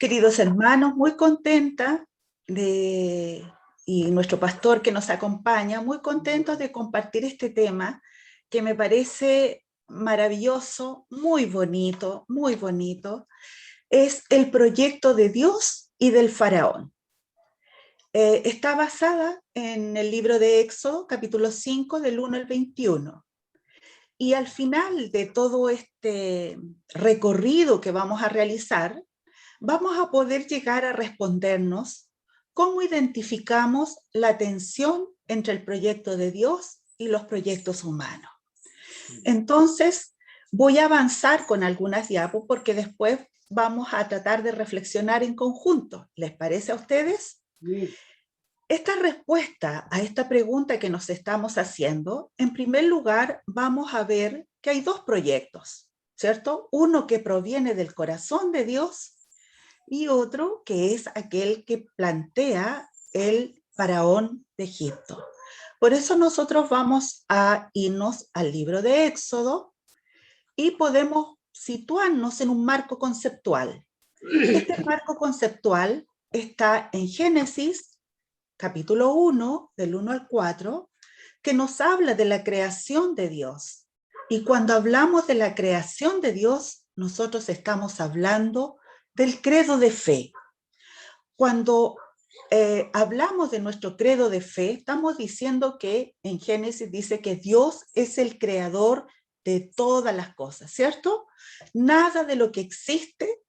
Queridos hermanos, muy contenta y nuestro pastor que nos acompaña, muy contentos de compartir este tema que me parece maravilloso, muy bonito. Es el proyecto de Dios y del faraón. Está basada en el libro de Éxodo, capítulo 5, del 1 al 21. Y al final de todo este recorrido que vamos a realizar, vamos a poder llegar a respondernos cómo identificamos la tensión entre el proyecto de Dios y los proyectos humanos. Entonces, voy a avanzar con algunas diapos porque después vamos a tratar de reflexionar en conjunto. ¿Les parece a ustedes? Sí. Esta respuesta a esta pregunta que nos estamos haciendo, en primer lugar, vamos a ver que hay dos proyectos, ¿cierto? Uno que proviene del corazón de Dios y otro que es aquel que plantea el faraón de Egipto. Por eso nosotros vamos a irnos al libro de Éxodo y podemos situarnos en un marco conceptual. Este marco conceptual está en Génesis, capítulo 1, del 1 al 4, que nos habla de la creación de Dios. Y cuando hablamos de la creación de Dios, nosotros estamos hablando del credo de fe. Cuando hablamos de nuestro credo de fe, estamos diciendo que en Génesis dice que Dios es el creador de todas las cosas, ¿cierto? Nada de lo que existe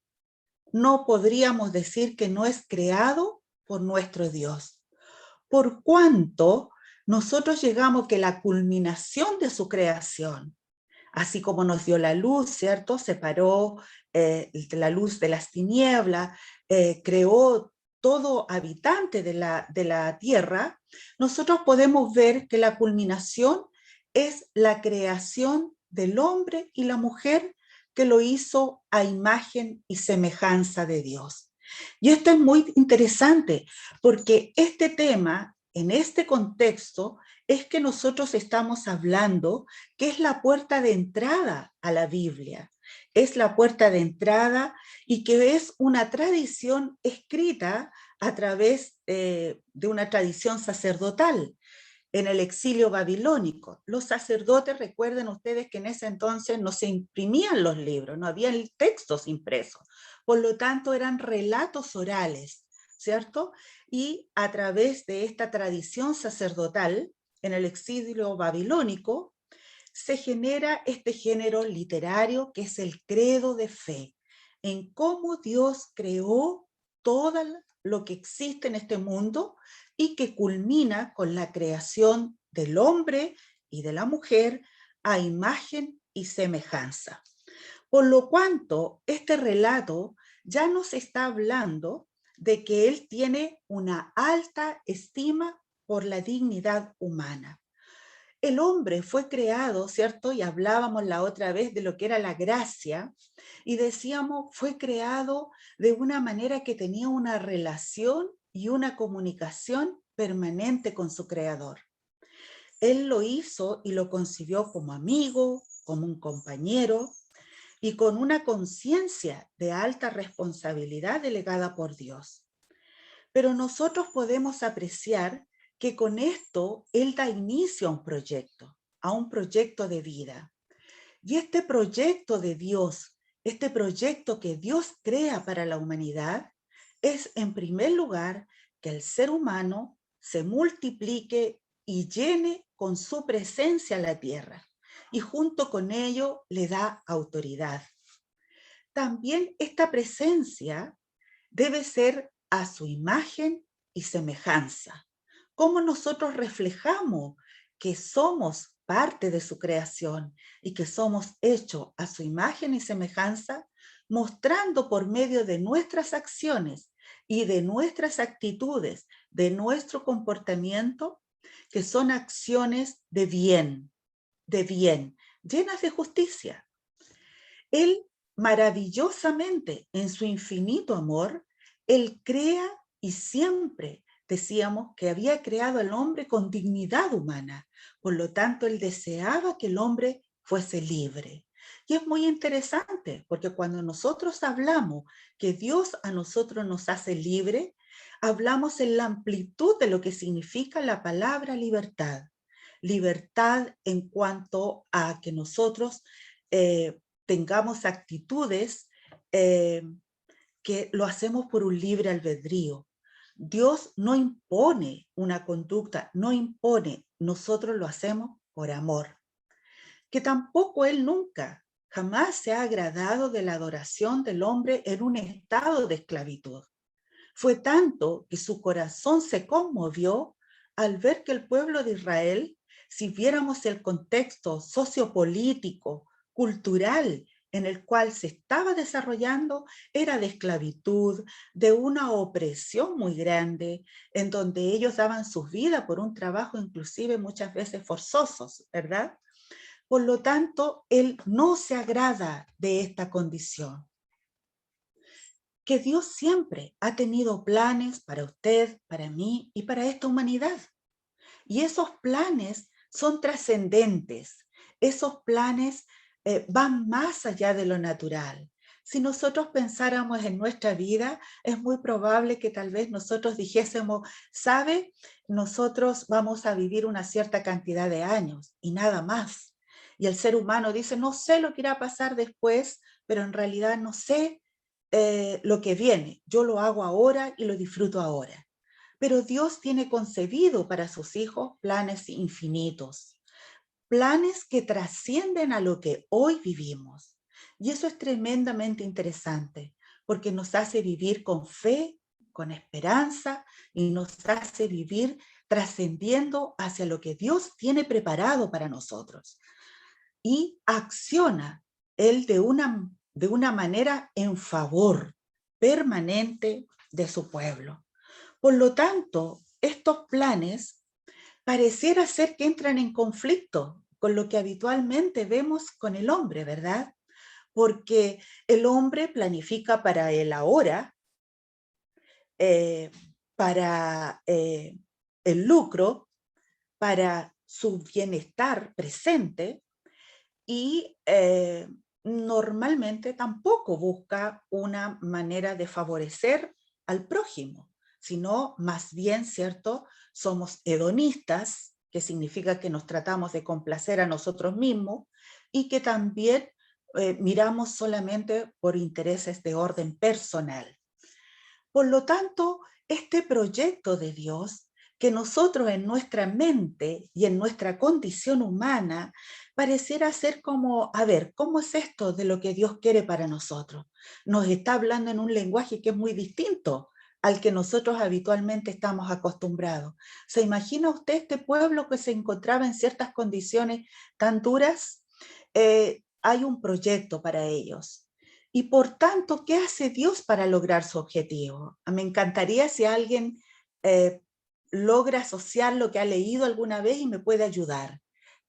no podríamos decir que no es creado por nuestro Dios. Por cuanto nosotros llegamos que la culminación de su creación, así como nos dio la luz, ¿cierto? Separó la luz de las tinieblas, creó todo habitante de la tierra, nosotros podemos ver que la culminación es la creación del hombre y la mujer que lo hizo a imagen y semejanza de Dios. Y esto es muy interesante porque este tema, en este contexto, es que nosotros estamos hablando que es la puerta de entrada a la Biblia. Es la puerta de entrada y que es una tradición escrita a través de una tradición sacerdotal en el exilio babilónico. Los sacerdotes, recuerden ustedes que en ese entonces no se imprimían los libros, no había textos impresos, por lo tanto eran relatos orales, ¿cierto? Y a través de esta tradición sacerdotal, en el exilio babilónico, se genera este género literario que es el credo de fe, en cómo Dios creó todo lo que existe en este mundo y que culmina con la creación del hombre y de la mujer a imagen y semejanza. Por lo cuanto, este relato ya nos está hablando de que él tiene una alta estima por la dignidad humana. El hombre fue creado, ¿cierto? Y hablábamos la otra vez de lo que era la gracia, y decíamos, fue creado de una manera que tenía una relación y una comunicación permanente con su creador. Él lo hizo y lo concibió como amigo, como un compañero, y con una conciencia de alta responsabilidad delegada por Dios. Pero nosotros podemos apreciar que con esto Él da inicio a un proyecto de vida. Y este proyecto de Dios, este proyecto que Dios crea para la humanidad, es en primer lugar que el ser humano se multiplique y llene con su presencia la tierra, y junto con ello le da autoridad. También esta presencia debe ser a su imagen y semejanza. Cómo nosotros reflejamos que somos parte de su creación y que somos hechos a su imagen y semejanza, mostrando por medio de nuestras acciones y de nuestras actitudes, de nuestro comportamiento, que son acciones de bien, llenas de justicia. Él maravillosamente, en su infinito amor, Él crea y siempre decíamos que había creado al hombre con dignidad humana. Por lo tanto, Él deseaba que el hombre fuese libre, Y es muy interesante, porque cuando nosotros hablamos que Dios a nosotros nos hace libre, hablamos en la amplitud de lo que significa la palabra libertad. Libertad en cuanto a que nosotros tengamos actitudes que lo hacemos por un libre albedrío. Dios no impone una conducta, no impone, nosotros lo hacemos por amor. Que tampoco Él nunca, jamás se ha agradado de la adoración del hombre en un estado de esclavitud. Fue tanto que su corazón se conmovió al ver que el pueblo de Israel, si viéramos el contexto sociopolítico, cultural en el cual se estaba desarrollando, era de esclavitud, de una opresión muy grande, en donde ellos daban sus vidas por un trabajo inclusive muchas veces forzosos, ¿verdad? Por lo tanto, Él no se agrada de esta condición. Que Dios siempre ha tenido planes para usted, para mí y para esta humanidad. Y esos planes son trascendentes. Esos planes van más allá de lo natural. Si nosotros pensáramos en nuestra vida, es muy probable que tal vez nosotros dijésemos, ¿sabe? Nosotros vamos a vivir una cierta cantidad de años y nada más. Y el ser humano dice, no sé lo que irá a pasar después, pero en realidad no sé lo que viene. Yo lo hago ahora y lo disfruto ahora. Pero Dios tiene concebido para sus hijos planes infinitos, planes que trascienden a lo que hoy vivimos. Y eso es tremendamente interesante, porque nos hace vivir con fe, con esperanza, y nos hace vivir trascendiendo hacia lo que Dios tiene preparado para nosotros. Y acciona Él de una manera en favor permanente de su pueblo. Por lo tanto, estos planes pareciera ser que entran en conflicto con lo que habitualmente vemos con el hombre, ¿verdad? Porque el hombre planifica para el ahora, eh, para el lucro, para su bienestar presente y normalmente tampoco busca una manera de favorecer al prójimo, sino más bien, ¿cierto? Somos hedonistas, que significa que nos tratamos de complacer a nosotros mismos y que también miramos solamente por intereses de orden personal. Por lo tanto, este proyecto de Dios, que nosotros en nuestra mente y en nuestra condición humana, pareciera ser como, a ver, ¿cómo es esto de lo que Dios quiere para nosotros? Nos está hablando en un lenguaje que es muy distinto al que nosotros habitualmente estamos acostumbrados. ¿Se imagina usted este pueblo que se encontraba en ciertas condiciones tan duras? Hay un proyecto para ellos. Y por tanto, ¿qué hace Dios para lograr su objetivo? Me encantaría si alguien logra asociar lo que ha leído alguna vez y me puede ayudar.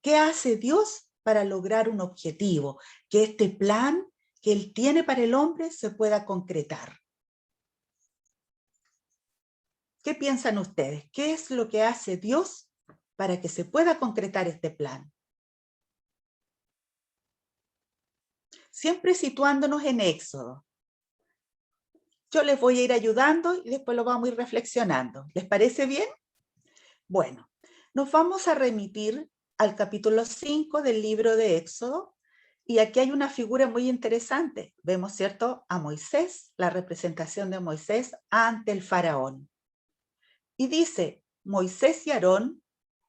¿Qué hace Dios para lograr un objetivo? Que este plan que Él tiene para el hombre se pueda concretar. ¿Qué piensan ustedes? ¿Qué es lo que hace Dios para que se pueda concretar este plan? Siempre situándonos en Éxodo. Yo les voy a ir ayudando y después lo vamos a ir reflexionando. ¿Les parece bien? Bueno, nos vamos a remitir al capítulo 5 del libro de Éxodo y aquí hay una figura muy interesante. Vemos, ¿cierto?, a Moisés, la representación de Moisés ante el faraón. Y dice, Moisés y Aarón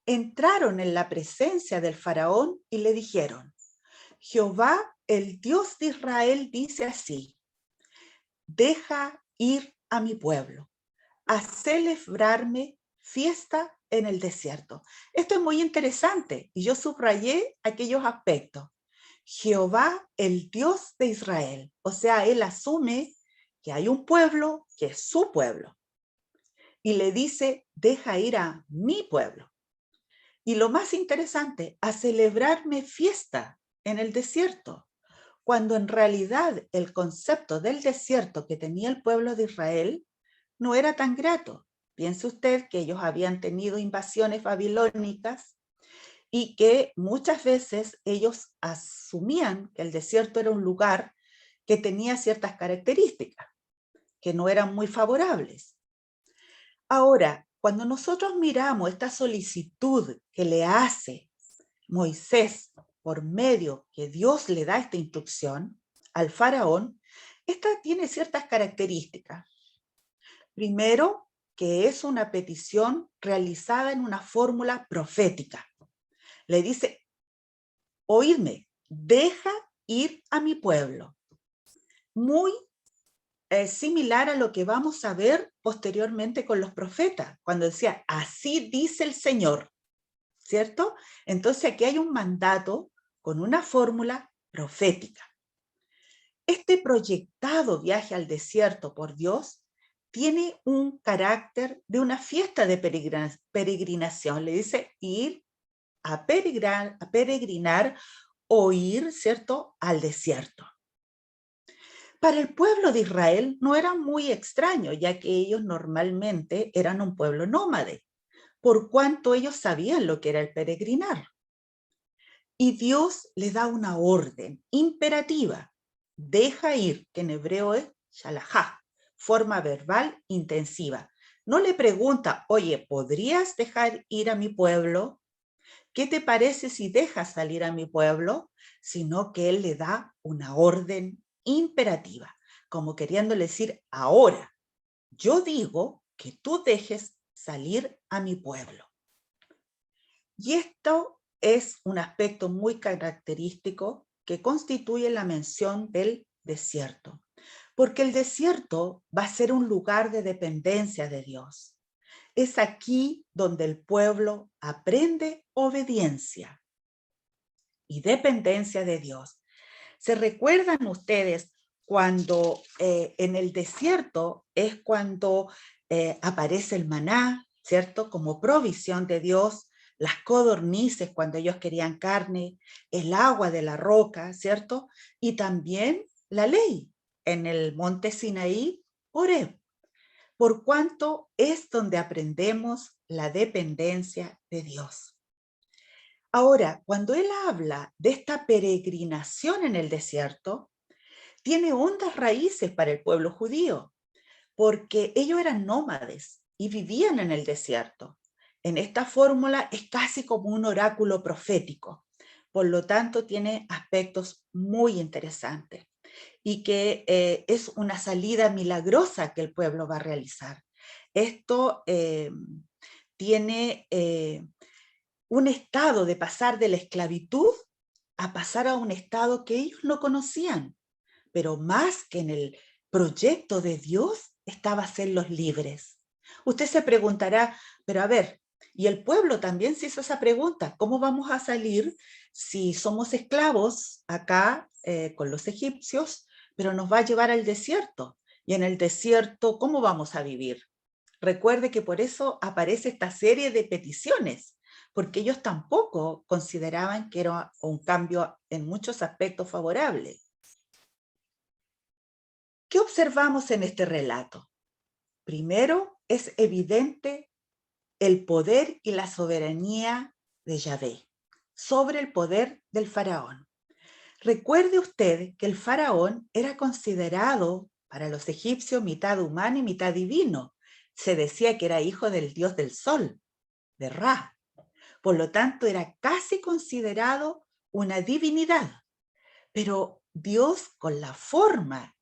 entraron en la presencia del faraón y le dijeron, Jehová, el Dios de Israel, dice así, deja ir a mi pueblo, a celebrarme fiesta en el desierto. Esto es muy interesante y yo subrayé aquellos aspectos. Jehová, el Dios de Israel. O sea, él asume que hay un pueblo que es su pueblo. Y le dice, deja ir a mi pueblo. Y lo más interesante, a celebrarme fiesta en el desierto, cuando en realidad el concepto del desierto que tenía el pueblo de Israel no era tan grato. Piense usted que ellos habían tenido invasiones babilónicas y que muchas veces ellos asumían que el desierto era un lugar que tenía ciertas características que no eran muy favorables. Ahora, cuando nosotros miramos esta solicitud que le hace Moisés por medio que Dios le da esta instrucción al faraón, esta tiene ciertas características. Primero, que es una petición realizada en una fórmula profética. Le dice, oídme, deja ir a mi pueblo. Muy similar a lo que vamos a ver posteriormente con los profetas, cuando decía, así dice el Señor, ¿cierto? Entonces aquí hay un mandato con una fórmula profética. Este proyectado viaje al desierto por Dios tiene un carácter de una fiesta de peregrinación. Le dice ir a peregrinar o ir, ¿cierto?, al desierto. Para el pueblo de Israel no era muy extraño, ya que ellos normalmente eran un pueblo nómade, por cuanto ellos sabían lo que era el peregrinar. Y Dios les da una orden imperativa, deja ir, que en hebreo es shalajá, forma verbal intensiva. No le pregunta, oye, ¿podrías dejar ir a mi pueblo? ¿Qué te parece si dejas salir a mi pueblo? Sino que él le da una orden imperativa, como queriéndole decir, ahora, yo digo que tú dejes salir a mi pueblo. Y esto es un aspecto muy característico que constituye la mención del desierto, porque el desierto va a ser un lugar de dependencia de Dios. Es aquí donde el pueblo aprende obediencia y dependencia de Dios. ¿Se recuerdan ustedes cuando en el desierto es cuando aparece el maná, ¿cierto? Como provisión de Dios, las codornices cuando ellos querían carne, el agua de la roca, ¿cierto? Y también la ley en el monte Sinaí, Horeb, por cuanto es donde aprendemos la dependencia de Dios. Ahora, cuando él habla de esta peregrinación en el desierto, tiene hondas raíces para el pueblo judío, porque ellos eran nómades y vivían en el desierto. En esta fórmula es casi como un oráculo profético, por lo tanto tiene aspectos muy interesantes y que es una salida milagrosa que el pueblo va a realizar. Esto tiene un estado de pasar de la esclavitud a pasar a un estado que ellos no conocían, pero más que en el proyecto de Dios estaba hacerlos libres. Usted se preguntará, pero a ver, y el pueblo también se hizo esa pregunta, ¿cómo vamos a salir si somos esclavos acá con los egipcios, pero nos va a llevar al desierto? Y en el desierto, ¿cómo vamos a vivir? Recuerde que por eso aparece esta serie de peticiones, porque ellos tampoco consideraban que era un cambio en muchos aspectos favorable. ¿Qué observamos en este relato? Primero, es evidente el poder y la soberanía de Yahvé sobre el poder del faraón. Recuerde usted que el faraón era considerado para los egipcios mitad humano y mitad divino. Se decía que era hijo del dios del sol, de Ra. Por lo tanto, era casi considerado una divinidad. Pero Dios, con la forma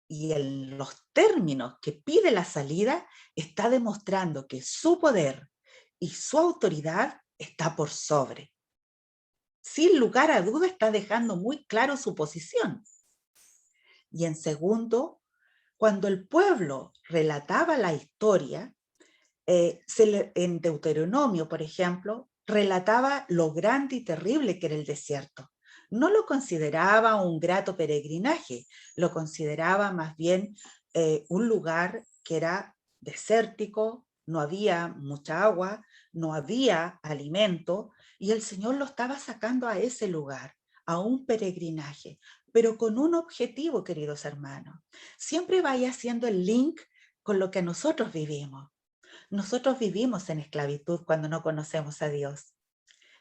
y en los términos que pide la salida, está demostrando que su poder y su autoridad está por sobre. Sin lugar a duda está dejando muy claro su posición. Y en segundo, cuando el pueblo relataba la historia, en Deuteronomio, por ejemplo, relataba lo grande y terrible que era el desierto. No lo consideraba un grato peregrinaje, lo consideraba más bien un lugar que era desértico, no había mucha agua, no había alimento, y el Señor lo estaba sacando a ese lugar, a un peregrinaje, pero con un objetivo, queridos hermanos. Siempre vaya haciendo el link con lo que nosotros vivimos. Nosotros vivimos en esclavitud cuando no conocemos a Dios.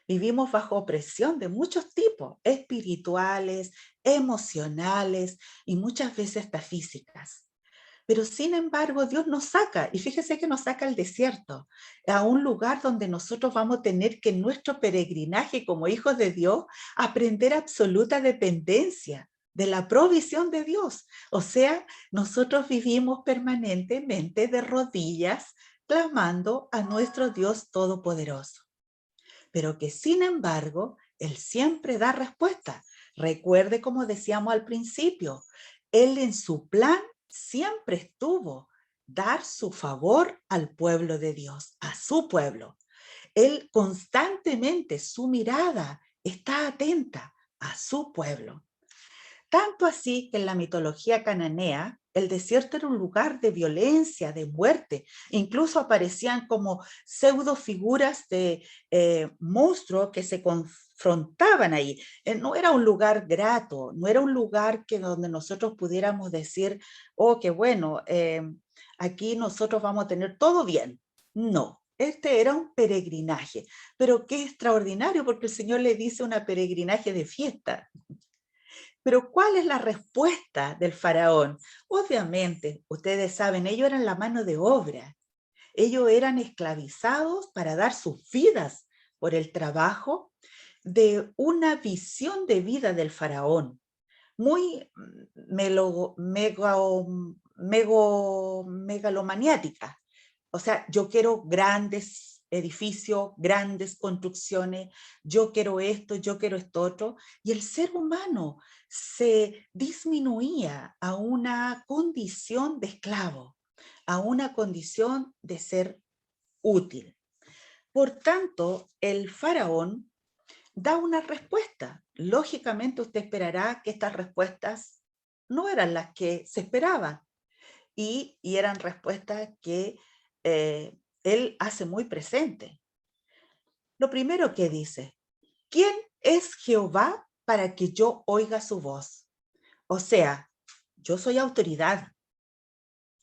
Vivimos bajo opresión de muchos tipos, espirituales, emocionales y muchas veces hasta físicas. Pero sin embargo, Dios nos saca, y fíjese que nos saca al desierto, a un lugar donde nosotros vamos a tener que en nuestro peregrinaje como hijos de Dios aprender absoluta dependencia de la provisión de Dios. O sea, nosotros vivimos permanentemente de rodillas clamando a nuestro Dios Todopoderoso. Pero que sin embargo, Él siempre da respuesta. Recuerde como decíamos al principio, Él en su plan siempre estuvo dar su favor al pueblo de Dios, a su pueblo. Él constantemente, su mirada está atenta a su pueblo. Tanto así que en la mitología cananea, el desierto era un lugar de violencia, de muerte. Incluso aparecían como pseudo figuras de monstruos que se confrontaban ahí. No era un lugar grato, no era un lugar que donde nosotros pudiéramos decir, oh, qué bueno, aquí nosotros vamos a tener todo bien. No, este era un peregrinaje. Pero qué extraordinario, porque el Señor le dice una peregrinaje de fiesta. Pero ¿cuál es la respuesta del faraón? Obviamente, ustedes saben, ellos eran la mano de obra. Ellos eran esclavizados para dar sus vidas por el trabajo de una visión de vida del faraón, muy megalomaniática. O sea, yo quiero grandes edificios, grandes construcciones, yo quiero esto otro, y el ser humano se disminuía a una condición de esclavo, a una condición de ser útil. Por tanto, el faraón da una respuesta. Lógicamente usted esperará que estas respuestas no eran las que se esperaban y eran respuestas que él hace muy presente. Lo primero que dice, ¿quién es Jehová para que yo oiga su voz? O sea, yo soy autoridad,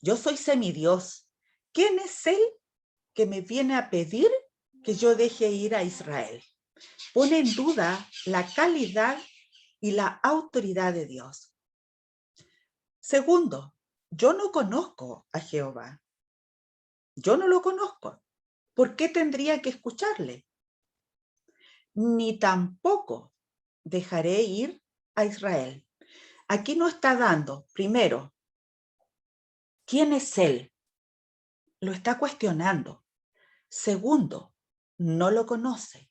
yo soy semidios. ¿Quién es él que me viene a pedir que yo deje ir a Israel? Pone en duda la calidad y la autoridad de Dios. Segundo, yo no conozco a Jehová. Yo no lo conozco. ¿Por qué tendría que escucharle? Ni tampoco dejaré ir a Israel. Aquí no está dando, primero, ¿quién es él? Lo está cuestionando. Segundo, no lo conoce.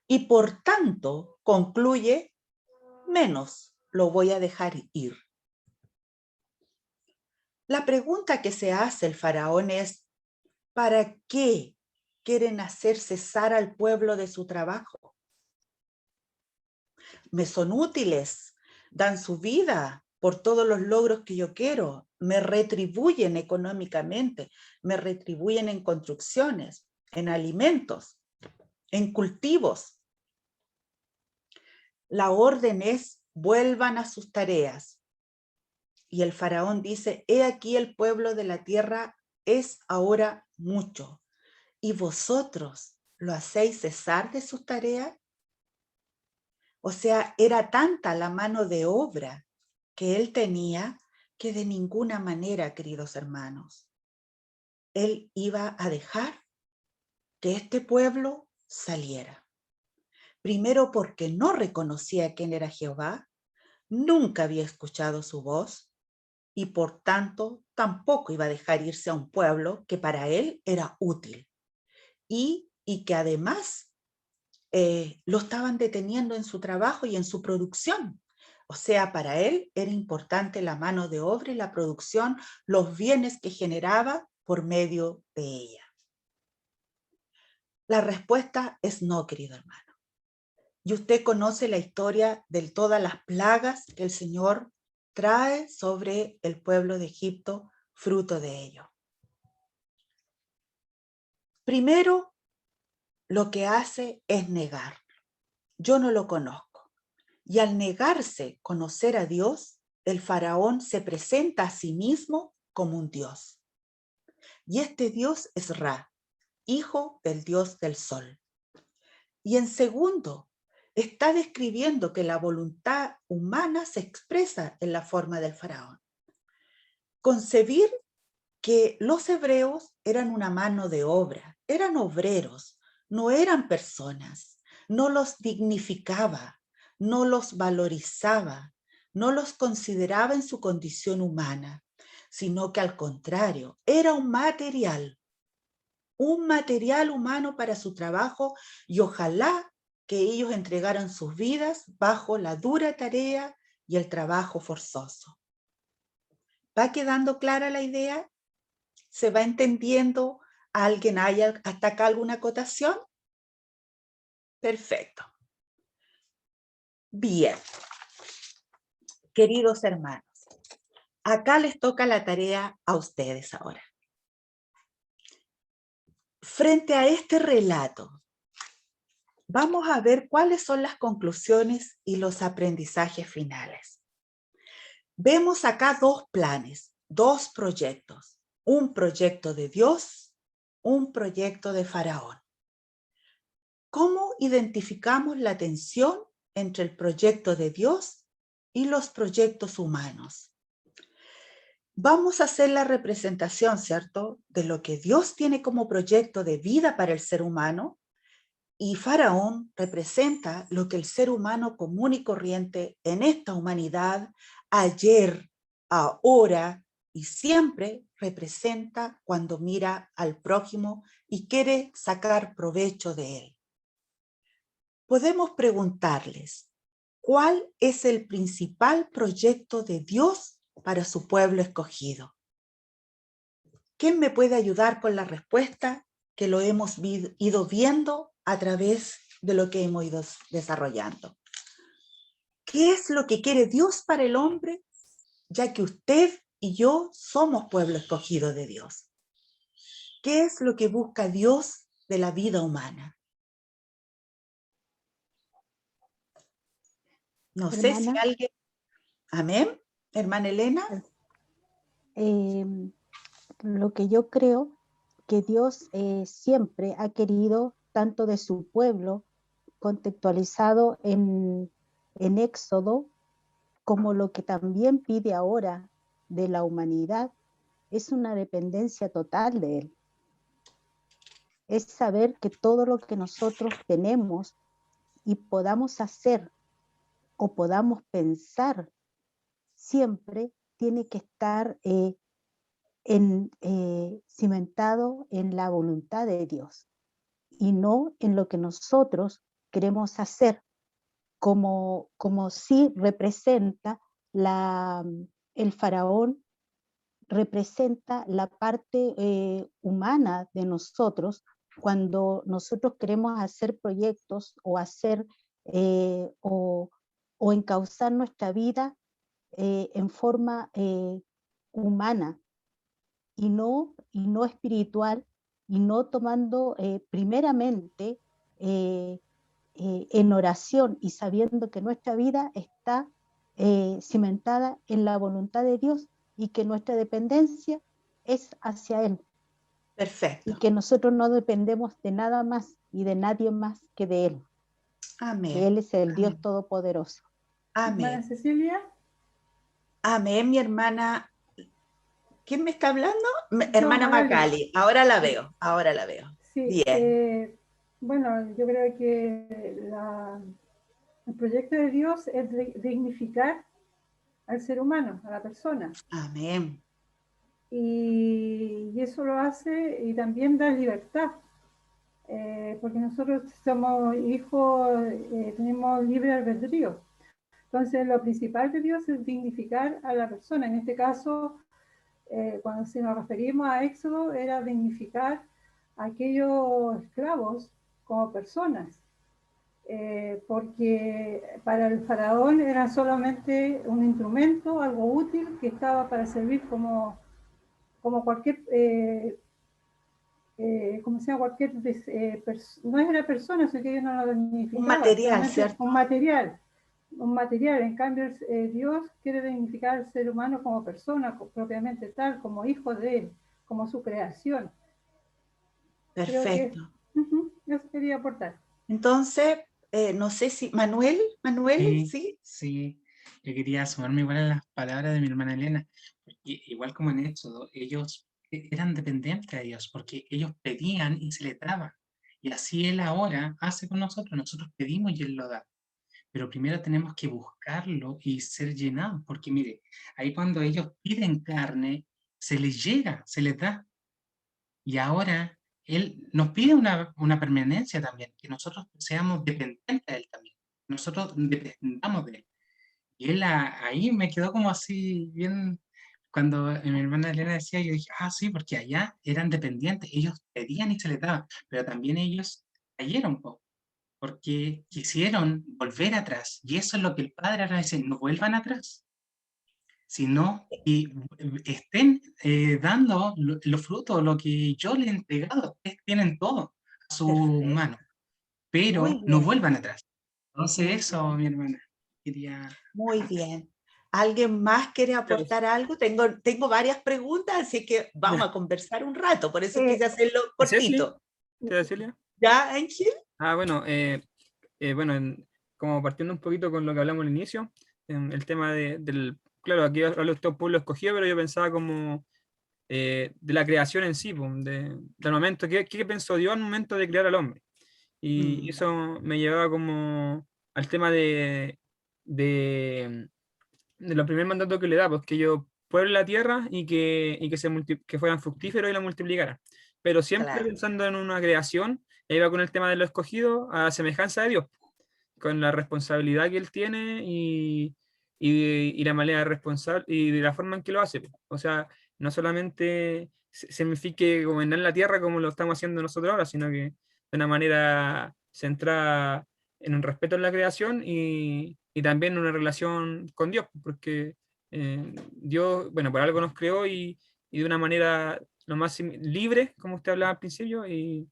Y por tanto, concluye, menos lo voy a dejar ir. La pregunta que se hace el faraón es, ¿para qué quieren hacer cesar al pueblo de su trabajo? Me son útiles, dan su vida por todos los logros que yo quiero, me retribuyen económicamente, me retribuyen en construcciones, en alimentos, en cultivos. La orden es, vuelvan a sus tareas. Y el faraón dice, he aquí el pueblo de la tierra es ahora mucho, y vosotros lo hacéis cesar de sus tareas. O sea, era tanta la mano de obra que él tenía que de ninguna manera, queridos hermanos, él iba a dejar que este pueblo saliera. Primero porque no reconocía quién era Jehová, nunca había escuchado su voz y por tanto tampoco iba a dejar irse a un pueblo que para él era útil y que además lo estaban deteniendo en su trabajo y en su producción. O sea, para él era importante la mano de obra y la producción, los bienes que generaba por medio de ella. La respuesta es no, querido hermano. Y usted conoce la historia de todas las plagas que el Señor trae sobre el pueblo de Egipto, fruto de ello. Primero, lo que hace es negar. Yo no lo conozco. Y al negarse conocer a Dios, el faraón se presenta a sí mismo como un Dios. Y este Dios es Ra, hijo del Dios del Sol. Y en segundo, está describiendo que la voluntad humana se expresa en la forma del faraón. Concebir que los hebreos eran una mano de obra, eran obreros, no eran personas, no los dignificaba, no los valorizaba, no los consideraba en su condición humana, sino que al contrario, era un material humano para su trabajo, y ojalá que ellos entregaran sus vidas bajo la dura tarea y el trabajo forzoso. ¿Va quedando clara la idea? ¿Se va entendiendo? ¿Alguien haya hasta acá alguna acotación? Perfecto. Bien, queridos hermanos, acá les toca la tarea a ustedes ahora. Frente a este relato, vamos a ver cuáles son las conclusiones y los aprendizajes finales. Vemos acá dos planes, dos proyectos. Un proyecto de Dios, un proyecto de Faraón. ¿Cómo identificamos la tensión entre el proyecto de Dios y los proyectos humanos? Vamos a hacer la representación, ¿cierto?, de lo que Dios tiene como proyecto de vida para el ser humano, y Faraón representa lo que el ser humano común y corriente en esta humanidad, ayer, ahora y siempre representa cuando mira al prójimo y quiere sacar provecho de él. Podemos preguntarles, ¿cuál es el principal proyecto de Dios para su pueblo escogido? ¿Quién me puede ayudar con la respuesta que lo hemos ido viendo a través de lo que hemos ido desarrollando? ¿Qué es lo que quiere Dios para el hombre, ya que usted y yo somos pueblo escogido de Dios? ¿Qué es lo que busca Dios de la vida humana? No sé si Hermana, alguien... Amén, hermana Elena. eh, lo que yo creo que Dios siempre ha querido, tanto de su pueblo, contextualizado en Éxodo, como lo que también pide ahora de la humanidad, es una dependencia total de Él. Es saber que todo lo que nosotros tenemos y podamos hacer o podamos pensar siempre tiene que estar cimentado en la voluntad de Dios y no en lo que nosotros queremos hacer, como sí representa el faraón, representa la parte humana de nosotros cuando nosotros queremos hacer proyectos o hacer eh, o, o encauzar nuestra vida en forma humana y no espiritual, y no tomando primeramente en oración y sabiendo que nuestra vida está cimentada en la voluntad de Dios y que nuestra dependencia es hacia Él Perfecto. y que nosotros no dependemos de nada más y de nadie más que de Él, que Amén. Él es el Amén. Dios Todopoderoso. Hermana Amén. Cecilia, Amén, mi hermana. ¿Quién me está hablando? yo, Hermana Magali. Magali. Ahora la Sí, veo, ahora la veo. sí, Bien. bueno, yo creo que el proyecto de Dios es dignificar al ser humano, a la persona. Amén. Y eso lo hace y también da libertad, porque nosotros somos hijos, tenemos libre albedrío. Entonces, lo principal de Dios es dignificar a la persona. En este caso, cuando si nos referimos a Éxodo, era dignificar a aquellos esclavos como personas, porque para el faraón era solamente un instrumento, algo útil que estaba para servir como cualquier, como sea, cualquier, no era persona, sino que ellos no lo Un dignificaban, material, solamente ¿cierto? un material. Un material, en cambio Dios quiere dignificar al ser humano como persona, propiamente tal, como hijo de Él, como su creación. Creo que Perfecto. eso quería aportar. Entonces, no sé si, Manuel, Sí, ¿sí? sí. Yo quería sumarme igual a las palabras de mi hermana Elena, porque igual como en Éxodo, ellos eran dependientes a Dios, porque ellos pedían y se les daba. Y así Él ahora hace con nosotros, nosotros pedimos y Él lo da. Pero primero tenemos que buscarlo y ser llenados, porque mire, ahí cuando ellos piden carne, se les llega, se les da. Y ahora Él nos pide una permanencia también, que nosotros seamos dependientes de Él también, nosotros dependamos de Él. Y él ahí me quedó como así bien, cuando mi hermana Elena decía, yo dije, ah, sí, porque allá eran dependientes, ellos pedían y se les daba, pero también ellos cayeron un poco, porque quisieron volver atrás, y eso es lo que el Padre ahora dice, no vuelvan atrás, sino y estén dando los frutos, lo que yo les he entregado, ustedes tienen todo a su Perfecto. mano, Muy pero no bien, vuelvan atrás. Entonces muy eso, bien, mi hermana, quería... muy bien. ¿Alguien más quiere Claro, aportar algo? Tengo varias preguntas, así que vamos ya. a conversar un rato, por eso quise hacerlo Cecilia, cortito. tía Cecilia. ¿Ya, Ángel? Ah, bueno, bueno, como partiendo un poquito con lo que hablamos al inicio, el tema del, claro, aquí habla usted de un pueblo escogido, pero yo pensaba como de la creación en sí, pues, del momento, ¿qué pensó Dios al momento de crear al hombre? Y Mm, eso me llevaba como al tema de, de los primeros mandatos que le da, pues que ellos pueblen la tierra y que, que fueran fructíferos y la multiplicaran. Pero siempre claro. pensando en una creación, ahí va con el tema de lo escogido a semejanza de Dios, con la responsabilidad que él tiene y la manera responsable y de la forma en que lo hace. O sea, no solamente signifique gobernar la tierra como lo estamos haciendo nosotros ahora, sino que de una manera centrada en un respeto en la creación y también en una relación con Dios, porque Dios, bueno, por algo nos creó y de una manera lo más libre, como usted hablaba al principio, y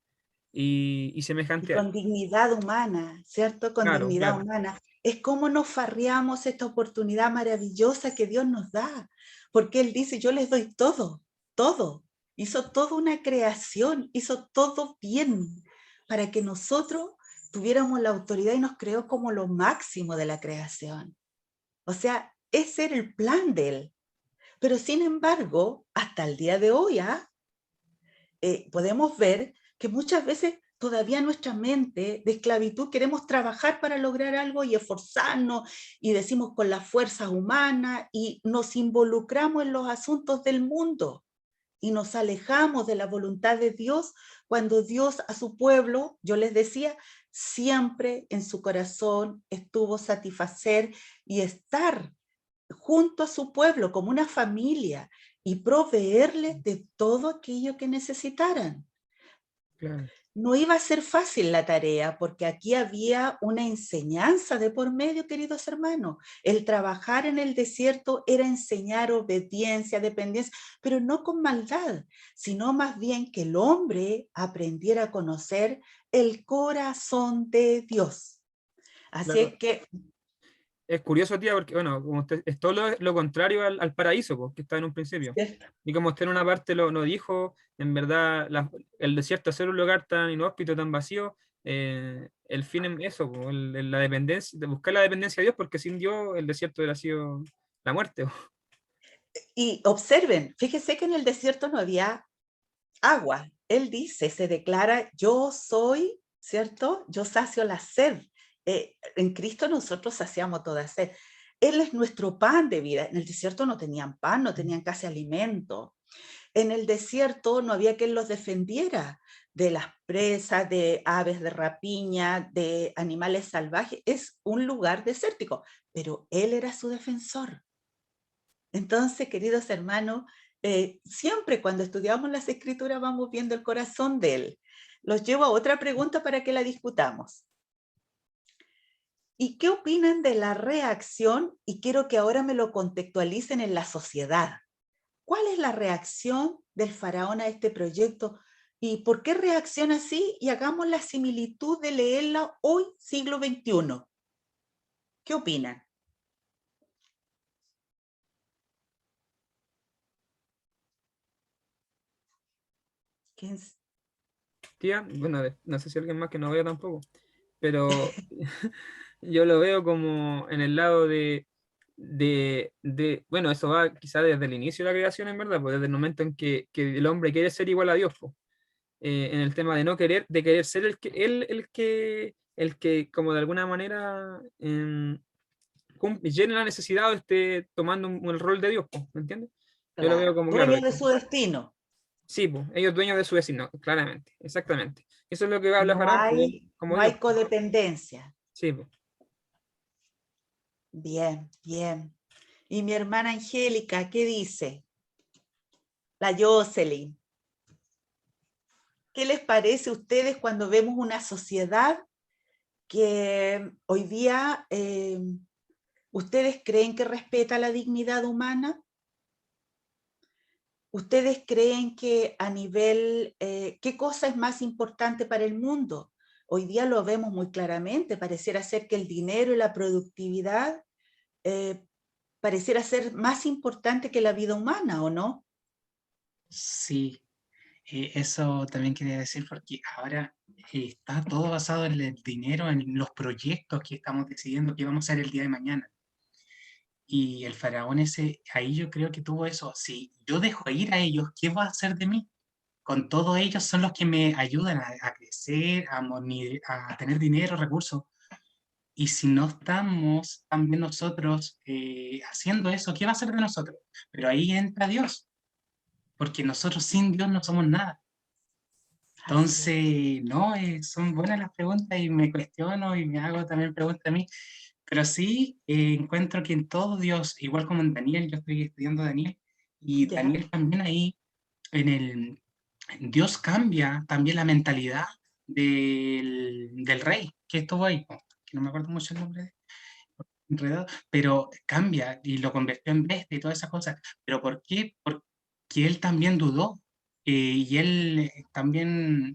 Y semejante a él. con dignidad humana, ¿cierto? Con Claro, dignidad claro. humana. Es como nos farreamos esta oportunidad maravillosa que Dios nos da, porque Él dice, yo les doy todo, todo. Hizo toda una creación, hizo todo bien, para que nosotros tuviéramos la autoridad y nos creó como lo máximo de la creación. O sea, ese era el plan de Él. Pero sin embargo, hasta el día de hoy, podemos ver que muchas veces todavía nuestra mente de esclavitud queremos trabajar para lograr algo y esforzarnos y decimos con las fuerzas humanas y nos involucramos en los asuntos del mundo y nos alejamos de la voluntad de Dios cuando Dios a su pueblo, yo les decía, siempre en su corazón estuvo satisfacer y estar junto a su pueblo como una familia y proveerles de todo aquello que necesitaran. Claro. No iba a ser fácil la tarea porque aquí había una enseñanza de por medio, queridos hermanos. El trabajar en el desierto era enseñar obediencia, dependencia, pero no con maldad, sino más bien que el hombre aprendiera a conocer el corazón de Dios. Así Claro. es que, Es curioso, tía, porque, bueno, como usted, es todo lo contrario al paraíso, pues, que está en un principio. ¿cierto? Y como usted en una parte lo dijo, en verdad, el desierto, ser un lugar tan inhóspito, tan vacío, el fin es eso, pues, la dependencia, de buscar la dependencia de Dios, porque sin Dios el desierto hubiera sido la muerte, pues. Y observen, fíjese que en el desierto no había agua. Él dice, se declara, yo soy, ¿cierto? Yo sacio la sed. En Cristo nosotros saciamos toda sed. Él es nuestro pan de vida. En el desierto no tenían pan, no tenían casi alimento. En el desierto no había quien los defendiera de las presas, de aves de rapiña, de animales salvajes. Es un lugar desértico, pero Él era su defensor. Entonces, queridos hermanos, siempre cuando estudiamos las escrituras vamos viendo el corazón de Él. Los llevo a otra pregunta para que la discutamos. ¿Y qué opinan de la reacción? Y quiero que ahora me lo contextualicen en la sociedad. ¿Cuál es la reacción del faraón a este proyecto? ¿Y por qué reacciona así? Y hagamos la similitud de leerla hoy, siglo XXI. ¿Qué opinan? ¿Quién? Tía, bueno, no sé si alguien más que no vea tampoco. pero yo lo veo como en el lado bueno, eso va quizá desde el inicio de la creación, en verdad, pues desde el momento en que el hombre quiere ser igual a Dios, pues. En el tema de no querer, de querer ser el que como de alguna manera llene la necesidad o esté tomando el rol de Dios, pues, ¿me entiendes? Yo lo veo Claro, como, claro, dueño de su destino. sí, pues, ellos dueños de su destino, claramente, exactamente. Eso es lo que habla No Faraón como no Dios, hay pues. codependencia. Sí, pues. Bien, bien. Y mi hermana Angélica, ¿qué dice? La Jocelyn. ¿Qué les parece a ustedes cuando vemos una sociedad que hoy día ustedes creen que respeta la dignidad humana? ¿Ustedes creen que a nivel, qué cosa es más importante para el mundo? Hoy día lo vemos muy claramente, pareciera ser que el dinero y la productividad pareciera ser más importante que la vida humana, ¿o no? Sí, eso también quería decir porque ahora está todo basado en el dinero, en los proyectos que estamos decidiendo que vamos a hacer el día de mañana. Y el faraón ese, ahí yo creo que tuvo eso. Si yo dejo ir a ellos, ¿qué va a hacer de mí? Con todos ellos son los que me ayudan a crecer, a tener dinero, recursos. Y si no estamos también nosotros haciendo eso, ¿qué va a hacer de nosotros? Pero ahí entra Dios, porque nosotros sin Dios no somos nada. Así es. Entonces, no, son buenas las preguntas y me cuestiono y me hago también preguntas a mí, pero sí encuentro que en todo Dios, igual como en Daniel, yo estoy estudiando Daniel, y Ya, Daniel también ahí, en el, Dios cambia también la mentalidad del rey que estuvo ahí, que no me acuerdo mucho el nombre, enredado, pero cambia y lo convirtió en bestia y todas esas cosas. ¿Pero por qué? Porque él también dudó y él también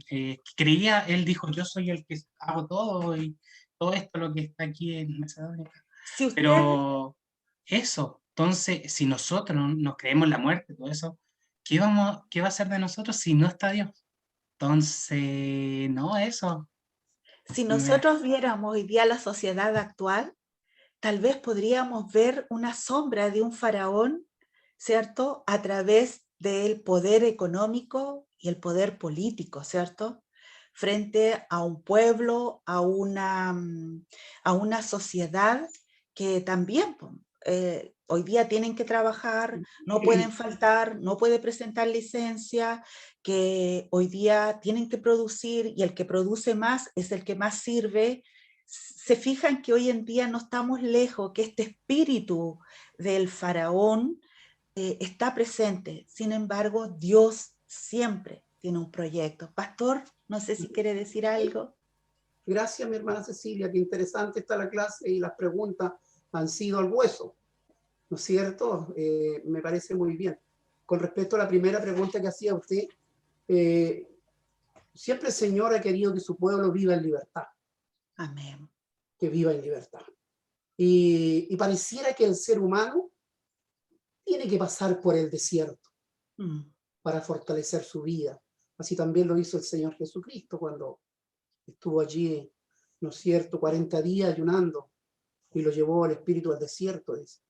creía, él dijo, yo soy el que hago todo y todo esto lo que está aquí en Macedonia. si usted, Pero eso, entonces, si nosotros nos creemos la muerte, todo eso, ¿qué va a ser de nosotros si no está Dios? Entonces, no, eso. si me- nosotros viéramos hoy día la sociedad actual, tal vez podríamos ver una sombra de un faraón, ¿cierto? A través del poder económico y el poder político, ¿cierto? Frente a un pueblo, a una sociedad que también hoy día tienen que trabajar, no pueden faltar, no puede presentar licencia, que hoy día tienen que producir y el que produce más es el que más sirve. Se fijan que hoy en día no estamos lejos, que este espíritu del faraón está presente. Sin embargo, Dios siempre tiene un proyecto. Pastor, no sé si quiere decir algo. Gracias, mi hermana Cecilia, qué interesante está la clase y las preguntas han sido al hueso, ¿no es cierto? Me parece muy bien. Con respecto a la primera pregunta que hacía usted, siempre el Señor ha querido que su pueblo viva en libertad, Amén. que viva en libertad. Y pareciera que el ser humano tiene que pasar por el desierto Mm. para fortalecer su vida. Así también lo hizo el Señor Jesucristo cuando estuvo allí, ¿no es cierto?, 40 días ayunando y lo llevó el Espíritu al desierto. Dice.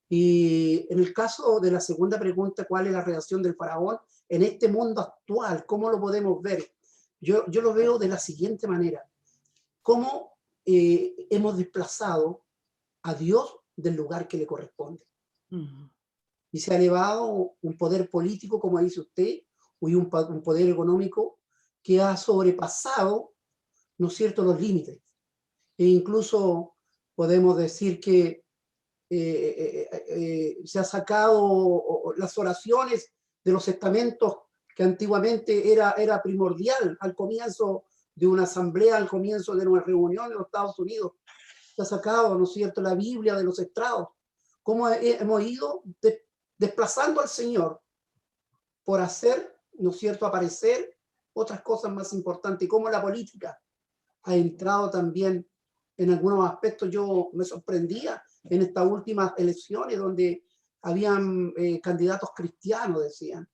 Y en el caso de la segunda pregunta, ¿cuál es la reacción del faraón en este mundo actual? ¿Cómo lo podemos ver? Yo lo veo de la siguiente manera. ¿Cómo hemos desplazado a Dios del lugar que le corresponde? Mm. Y se ha elevado un poder político, como dice usted, y un poder económico que ha sobrepasado, ¿no es cierto?, los límites. E incluso podemos decir que se ha sacado las oraciones de los estamentos que antiguamente era primordial al comienzo de una asamblea, al comienzo de una reunión en los Estados Unidos. Se ha sacado, ¿no es cierto?, la Biblia de los estrados. Cómo hemos ido desplazando al Señor por hacer, ¿no es cierto?, aparecer otras cosas más importantes, y cómo la política ha entrado también en algunos aspectos. Yo me sorprendía en estas últimas elecciones donde habían candidatos cristianos, decían.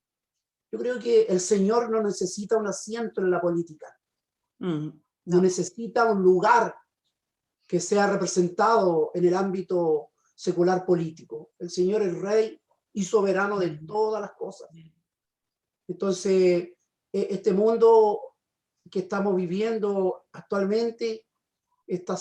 Yo creo que el Señor no necesita un asiento en la política. Mm. no necesita un lugar que sea representado en el ámbito secular político. El Señor es Rey y soberano de todas las cosas. Entonces, este mundo que estamos viviendo actualmente está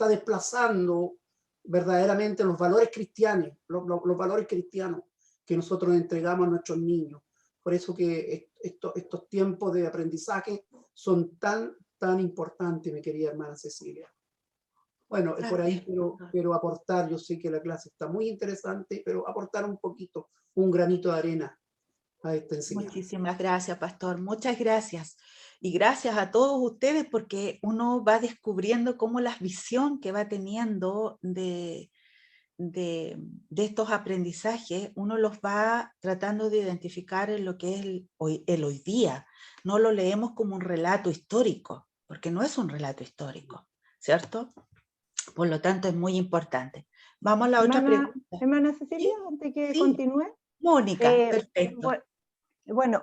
desplazando verdaderamente los valores cristianos, los valores cristianos que nosotros entregamos a nuestros niños. Por eso que estos tiempos de aprendizaje son tan importantes, mi querida hermana Cecilia. Bueno, por ahí quiero aportar, yo sé que la clase está muy interesante, pero aportar un poquito, un granito de arena a esta enseñanza. Muchísimas gracias, pastor. Muchas gracias. Y gracias a todos ustedes, porque uno va descubriendo cómo la visión que va teniendo de estos aprendizajes, uno los va tratando de identificar en lo que es el hoy día. No lo leemos como un relato histórico, porque no es un relato histórico, ¿cierto? Por lo tanto, es muy importante. Vamos a la otra pregunta. Hermana Cecilia, antes que continúe. Mónica, perfecto. Bueno,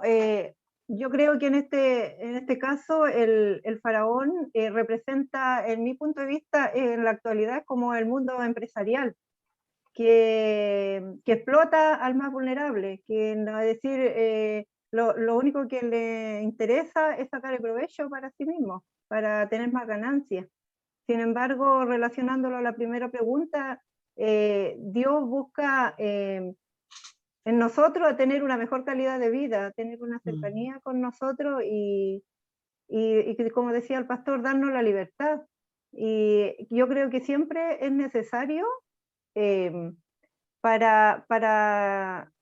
yo creo que en este caso el faraón representa, en mi punto de vista, en la actualidad como el mundo empresarial, que explota al más vulnerable, que es decir, lo único que le interesa es sacar el provecho para sí mismo, para tener más ganancias. Sin embargo, relacionándolo a la primera pregunta, Dios busca en nosotros tener una mejor calidad de vida, tener una cercanía con nosotros y como decía el pastor, darnos la libertad. Y yo creo que siempre es necesario para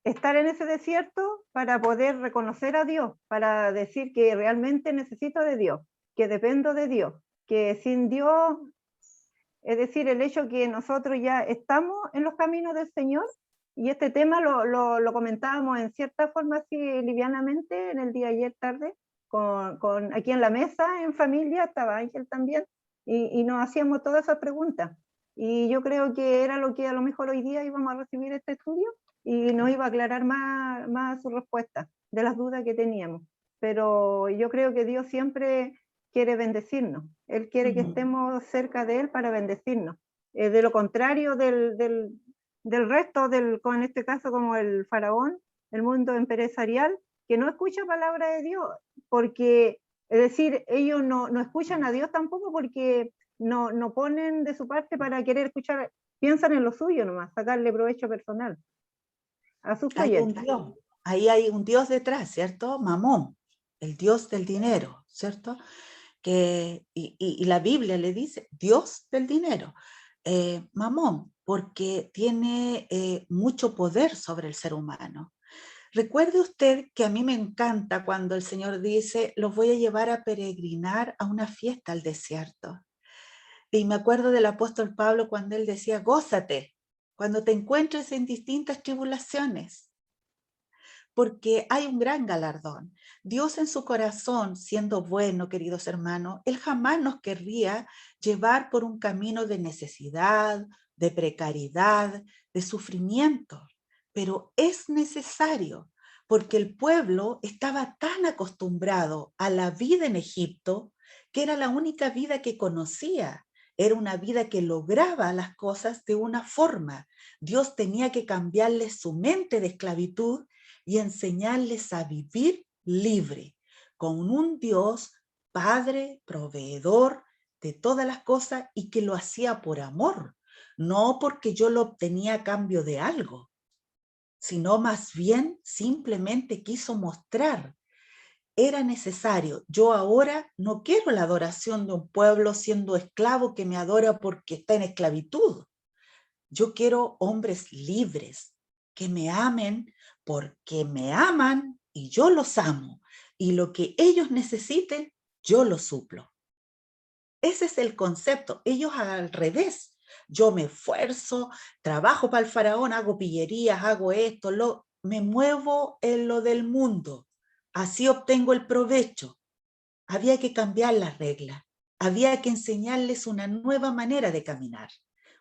estar en ese desierto, para poder reconocer a Dios, para decir que realmente necesito de Dios, que dependo de Dios, que sin Dios, es decir, el hecho que nosotros ya estamos en los caminos del Señor, y este tema lo comentábamos en cierta forma así livianamente en el día ayer tarde, aquí en la mesa, en familia, estaba Ángel también, y nos hacíamos todas esas preguntas. Y yo creo que era lo que a lo mejor hoy día íbamos a recibir este estudio y nos iba a aclarar más su respuesta de las dudas que teníamos. Pero yo creo que Dios siempre quiere bendecirnos. Él quiere que estemos cerca de Él para bendecirnos. De lo contrario del resto, en este caso como el faraón, el mundo empresarial, que no escucha palabra de Dios, porque, es decir, ellos no escuchan a Dios tampoco porque no ponen de su parte para querer escuchar, piensan en lo suyo nomás, sacarle provecho personal a sus proyectos. Ahí hay un Dios detrás, ¿cierto? Mamón, el Dios del dinero, ¿cierto? Y la Biblia le dice Dios del dinero, Mamón, porque tiene mucho poder sobre el ser humano. Recuerde usted que a mí me encanta cuando el Señor dice, los voy a llevar a peregrinar a una fiesta al desierto. Y me acuerdo del apóstol Pablo cuando él decía, gózate cuando te encuentres en distintas tribulaciones, porque hay un gran galardón. Dios en su corazón, siendo bueno, queridos hermanos, Él jamás nos querría llevar por un camino de necesidad, de precariedad, de sufrimiento, pero es necesario, porque el pueblo estaba tan acostumbrado a la vida en Egipto, que era la única vida que conocía. Era una vida que lograba las cosas de una forma. Dios tenía que cambiarle su mente de esclavitud y enseñarles a vivir libre, con un Dios, Padre, proveedor de todas las cosas y que lo hacía por amor, no porque yo lo obtenía a cambio de algo, sino más bien simplemente quiso mostrar. Era necesario. Yo ahora no quiero la adoración de un pueblo siendo esclavo que me adora porque está en esclavitud. Yo quiero hombres libres que me amen porque me aman y yo los amo. Y lo que ellos necesiten, yo lo suplo. Ese es el concepto. Ellos al revés. Yo me esfuerzo, trabajo para el faraón, hago pillerías, hago esto, me muevo en lo del mundo. Así obtengo el provecho. Había que cambiar las reglas. Había que enseñarles una nueva manera de caminar,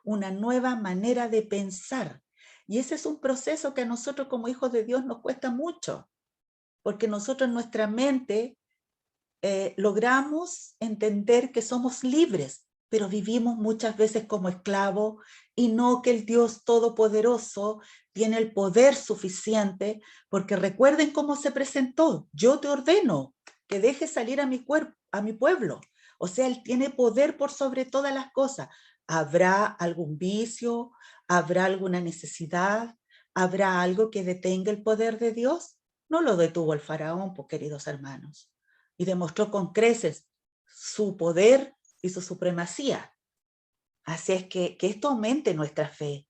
una nueva manera de pensar. Y ese es un proceso que a nosotros como hijos de Dios nos cuesta mucho, porque nosotros nuestra mente logramos entender que somos libres, pero vivimos muchas veces como esclavos y no que el Dios Todopoderoso tiene el poder suficiente, porque recuerden cómo se presentó: yo te ordeno que dejes salir a mi pueblo. O sea, Él tiene poder por sobre todas las cosas. ¿Habrá algún vicio? ¿Habrá alguna necesidad? ¿Habrá algo que detenga el poder de Dios? No lo detuvo el faraón, pues, queridos hermanos, y demostró con creces su poder y su supremacía. Así es que esto aumente nuestra fe.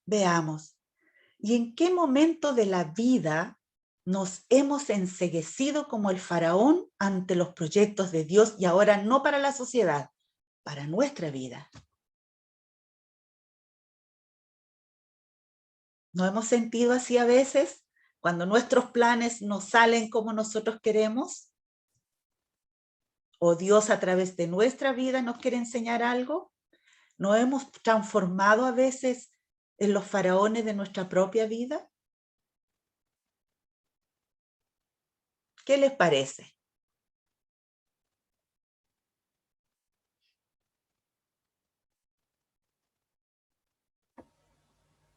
Veamos, ¿y en qué momento de la vida nos hemos enceguecido como el faraón ante los proyectos de Dios, y ahora no para la sociedad, para nuestra vida? ¿No hemos sentido así a veces cuando nuestros planes no salen como nosotros queremos? ¿O Dios a través de nuestra vida nos quiere enseñar algo? ¿Nos hemos transformado a veces en los faraones de nuestra propia vida? ¿Qué les parece?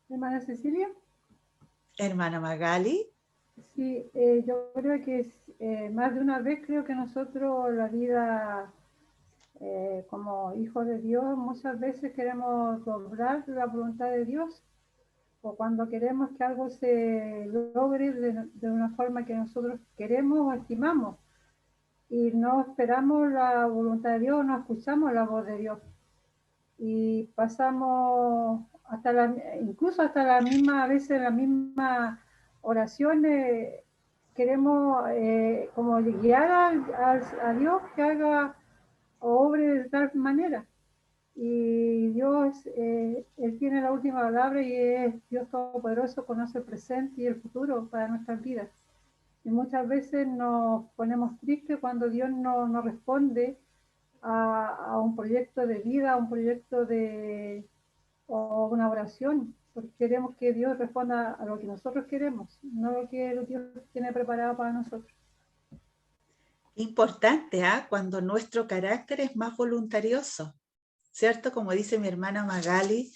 Hermana Cecilia. Hermana Magali. Sí, yo creo que más de una vez creo que nosotros la vida como hijos de Dios muchas veces queremos doblar la voluntad de Dios, o cuando queremos que algo se logre de una forma que nosotros queremos o estimamos, y no esperamos la voluntad de Dios, no escuchamos la voz de Dios, y pasamos incluso hasta la misma, a veces la misma oraciones, queremos como guiar a Dios que haga o obre de tal manera. Y Dios, Él tiene la última palabra, y es Dios Todopoderoso, conoce el presente y el futuro para nuestras vidas. Y muchas veces nos ponemos tristes cuando Dios no responde a un proyecto de vida, a un proyecto o una oración, porque queremos que Dios responda a lo que nosotros queremos, no lo que Dios tiene preparado para nosotros. Importante, cuando nuestro carácter es más voluntarioso, ¿cierto? Como dice mi hermana Magali,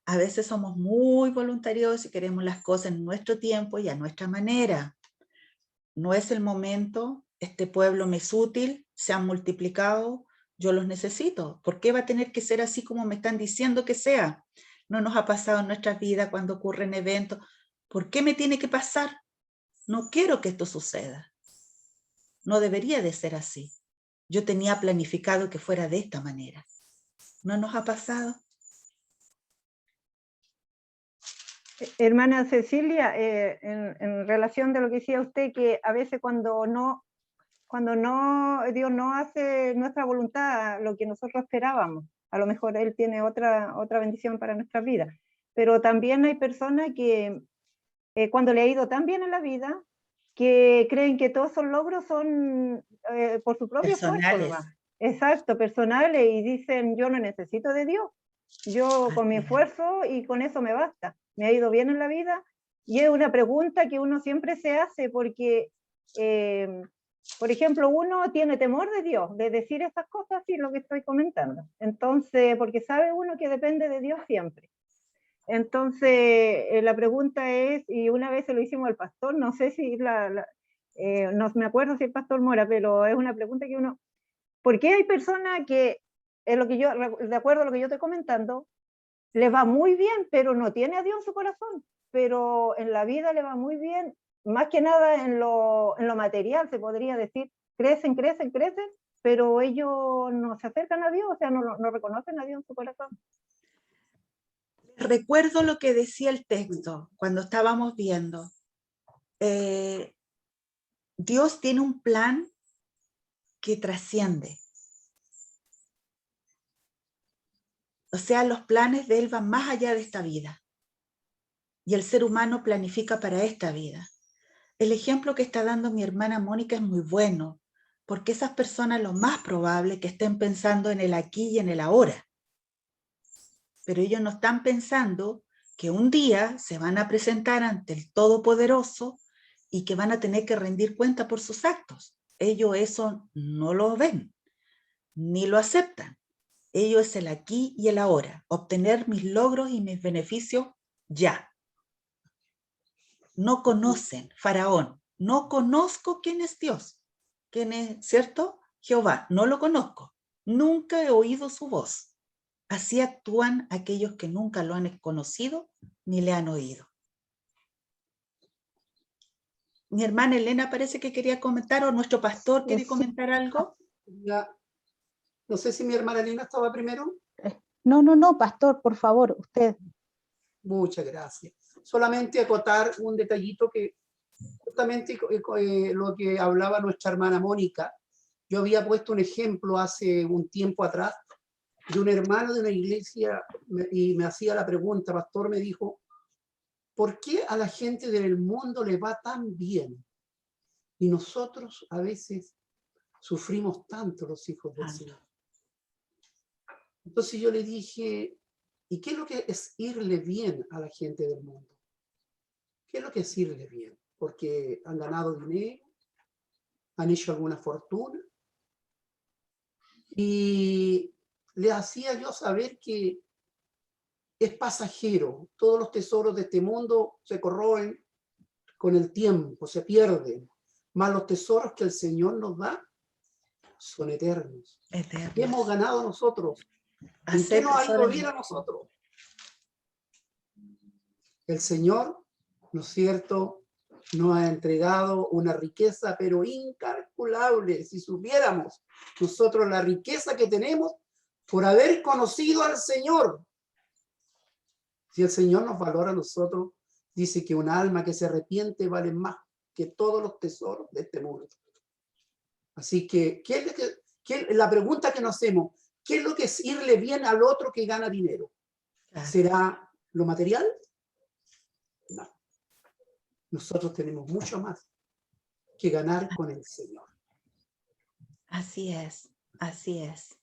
a veces somos muy voluntariosos y queremos las cosas en nuestro tiempo y a nuestra manera. No es el momento, este pueblo me es útil, se han multiplicado, yo los necesito. ¿Por qué va a tener que ser así como me están diciendo que sea? No nos ha pasado en nuestras vidas cuando ocurren eventos. ¿Por qué me tiene que pasar? No quiero que esto suceda. No debería de ser así. Yo tenía planificado que fuera de esta manera. ¿No nos ha pasado? Hermana Cecilia, en relación de lo que decía usted, que a veces cuando Dios no hace nuestra voluntad, lo que nosotros esperábamos, a lo mejor Él tiene otra bendición para nuestras vidas. Pero también hay personas que cuando le ha ido tan bien en la vida, que creen que todos esos logros son por su propio esfuerzo. Exacto, personales, y dicen, yo no necesito de Dios. Yo con mi esfuerzo y con eso me basta. Me ha ido bien en la vida. Y es una pregunta que uno siempre se hace porque, por ejemplo, uno tiene temor de Dios, de decir esas cosas y lo que estoy comentando. Entonces, porque sabe uno que depende de Dios siempre. Entonces, la pregunta es, y una vez se lo hicimos al pastor, no sé si no me acuerdo si el pastor Mora, pero es una pregunta que uno, ¿por qué hay personas que, de acuerdo a lo que yo estoy comentando, les va muy bien, pero no tiene a Dios en su corazón, pero en la vida le va muy bien, más que nada en lo material, se podría decir, crecen, pero ellos no se acercan a Dios, o sea, no reconocen a Dios en su corazón? Recuerdo lo que decía el texto cuando estábamos viendo. Dios tiene un plan que trasciende. O sea, los planes de Él van más allá de esta vida. Y el ser humano planifica para esta vida. El ejemplo que está dando mi hermana Mónica es muy bueno, porque esas personas lo más probable es que estén pensando en el aquí y en el ahora. Pero ellos no están pensando que un día se van a presentar ante el Todopoderoso y que van a tener que rendir cuenta por sus actos. ellos eso no lo ven, ni lo aceptan. Ellos es el aquí y el ahora, obtener mis logros y mis beneficios ya. No conocen, Faraón, no conozco quién es Dios, quién es, ¿cierto? Jehová, no lo conozco, nunca he oído su voz. Así actúan aquellos que nunca lo han conocido ni le han oído. Mi hermana Elena parece que quería comentar, o nuestro pastor quiere comentar algo. Ya, no sé si mi hermana Elena estaba primero. No, pastor, por favor, usted. Muchas gracias. Solamente acotar un detallito que justamente lo que hablaba nuestra hermana Mónica. Yo había puesto un ejemplo hace un tiempo atrás de un hermano de una iglesia y me hacía la pregunta, pastor, me dijo, ¿por qué a la gente del mundo le va tan bien? Y nosotros a veces sufrimos tanto los hijos del Señor. Entonces yo le dije, ¿y qué es lo que es irle bien a la gente del mundo? ¿Qué es lo que es irle bien? Porque han ganado dinero, han hecho alguna fortuna. Y le hacía yo saber que es pasajero. Todos los tesoros de este mundo se corroen con el tiempo, se pierden. Mas los tesoros que el Señor nos da son eternos. ¿Qué hemos ganado nosotros? ¿En qué nos ha ido bien a nosotros? El Señor, ¿no es cierto?, nos ha entregado una riqueza, pero incalculable. Si supiéramos nosotros la riqueza que tenemos por haber conocido al Señor. Si el Señor nos valora a nosotros, dice que un alma que se arrepiente vale más que todos los tesoros de este mundo. Así que, la pregunta que nos hacemos, ¿qué es lo que es irle bien al otro que gana dinero? ¿Será lo material? No. Nosotros tenemos mucho más que ganar con el Señor. Así es, así es.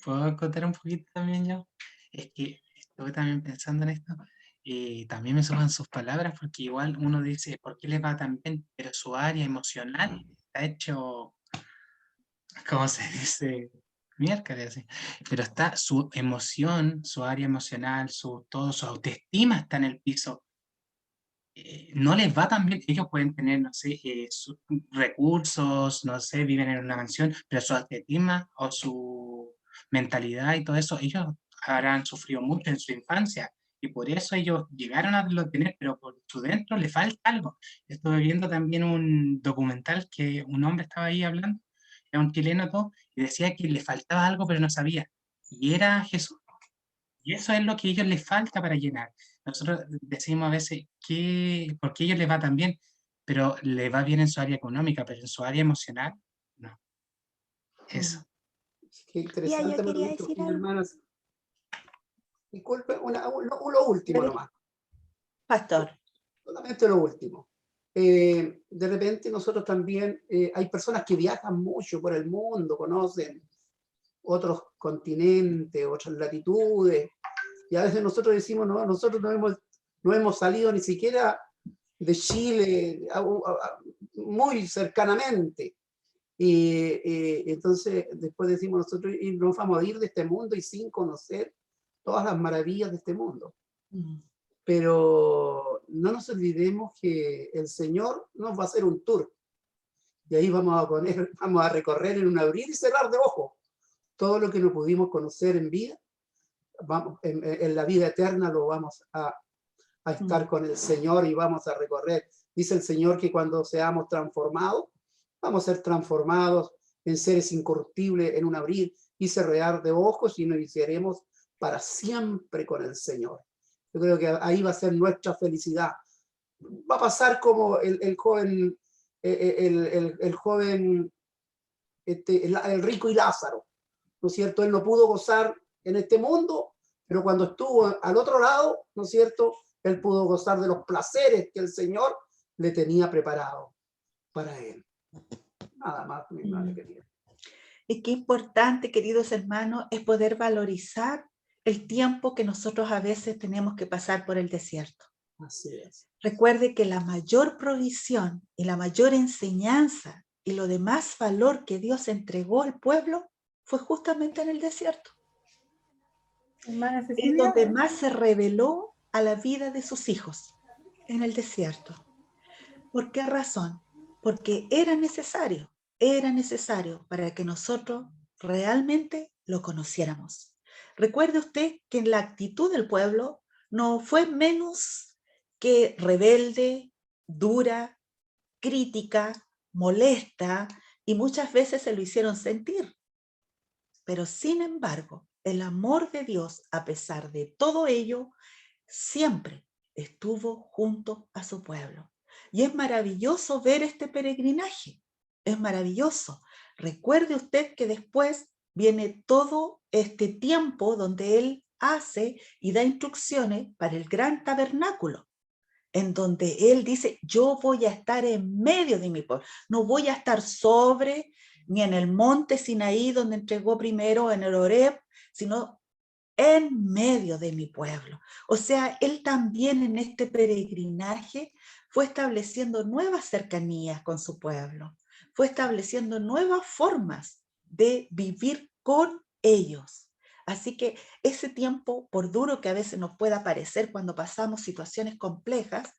¿Puedo contar un poquito también yo? Es que estuve también pensando en esto y también me suman sus palabras porque igual uno dice, ¿por qué les va tan bien? Pero su área emocional está hecho, ¿cómo se dice? Miércoles, así. Pero está su emoción, su área emocional, todo su autoestima está en el piso. No les va tan bien, ellos pueden tener, no sé, sus recursos, no sé, viven en una mansión, pero su autoestima o su mentalidad y todo eso, ellos habrán sufrido mucho en su infancia y por eso ellos llegaron a lo tener, pero por su dentro le falta algo. Estuve viendo también un documental que un hombre estaba ahí hablando, era un chileno todo, y decía que le faltaba algo pero no sabía, y era Jesús. Y eso es lo que a ellos les falta para llenar. Nosotros decimos a veces que, porque a ellos les va tan bien, pero les va bien en su área económica, pero en su área emocional, no. Eso. Qué interesante lo que dijo mi hermana. Disculpe, lo último nomás. Pastor. Solamente lo último. De repente nosotros también, hay personas que viajan mucho por el mundo, conocen otros continentes, otras latitudes, y a veces nosotros decimos, no, nosotros no hemos salido ni siquiera de Chile muy cercanamente. Y entonces después decimos nosotros, y nos vamos a ir de este mundo y sin conocer todas las maravillas de este mundo. Pero no nos olvidemos que el Señor nos va a hacer un tour. Y ahí vamos a recorrer en un abrir y cerrar de ojos todo lo que no pudimos conocer en vida. En la vida eterna lo vamos a estar con el Señor y vamos a recorrer. Dice el Señor que cuando seamos transformados, vamos a ser transformados en seres incorruptibles en un abrir y cerrar de ojos y nos iniciaremos para siempre con el Señor. Yo creo que ahí va a ser nuestra felicidad. Va a pasar como el joven, el rico y Lázaro, ¿no es cierto? Él no pudo gozar en este mundo, pero cuando estuvo al otro lado, ¿no es cierto?, él pudo gozar de los placeres que el Señor le tenía preparado para él. Nada más, mi madre querida. Y qué importante, queridos hermanos, es poder valorizar el tiempo que nosotros a veces tenemos que pasar por el desierto. Así es. Recuerde que la mayor provisión y la mayor enseñanza y lo de más valor que Dios entregó al pueblo fue justamente en el desierto. Hermana Es Cecilia, donde más se reveló a la vida de sus hijos, en el desierto. ¿Por qué razón? Porque era necesario para que nosotros realmente lo conociéramos. Recuerde usted que en la actitud del pueblo no fue menos que rebelde, dura, crítica, molesta, y muchas veces se lo hicieron sentir. Pero sin embargo, el amor de Dios, a pesar de todo ello, siempre estuvo junto a su pueblo. Y es maravilloso ver este peregrinaje. Es maravilloso. Recuerde usted que después viene todo este tiempo donde Él hace y da instrucciones para el gran tabernáculo, en donde Él dice, yo voy a estar en medio de mi pueblo. No voy a estar sobre ni en el monte Sinaí, donde entregó primero en el Horeb, sino en medio de mi pueblo. O sea, Él también en este peregrinaje fue estableciendo nuevas cercanías con su pueblo, fue estableciendo nuevas formas de vivir con ellos. Así que ese tiempo, por duro que a veces nos pueda parecer cuando pasamos situaciones complejas,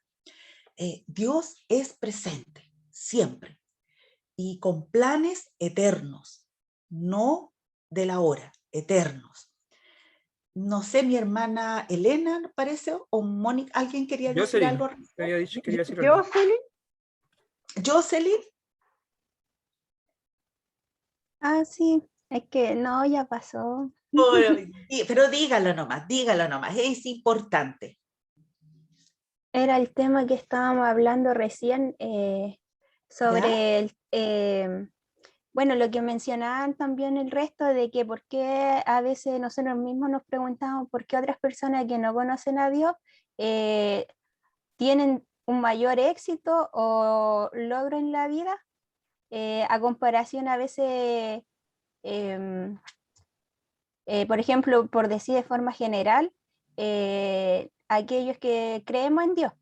Dios es presente, siempre, y con planes eternos, no de la hora, eternos. No sé, mi hermana Elena, parece, o Mónica, ¿alguien quería decir Jocelyn, algo? te había dicho que quería decir algo. Jocelyn, Jocelyn. Ah, sí, es que no, ya pasó. Pero dígalo nomás, es importante. Era el tema que estábamos hablando recién ¿Ya? sobre bueno, lo que mencionaban también el resto de que por qué a veces nosotros mismos nos preguntamos por qué otras personas que no conocen a Dios tienen un mayor éxito o logro en la vida a comparación a veces, em, por ejemplo, por decir de forma general, aquellos que creemos en Dios.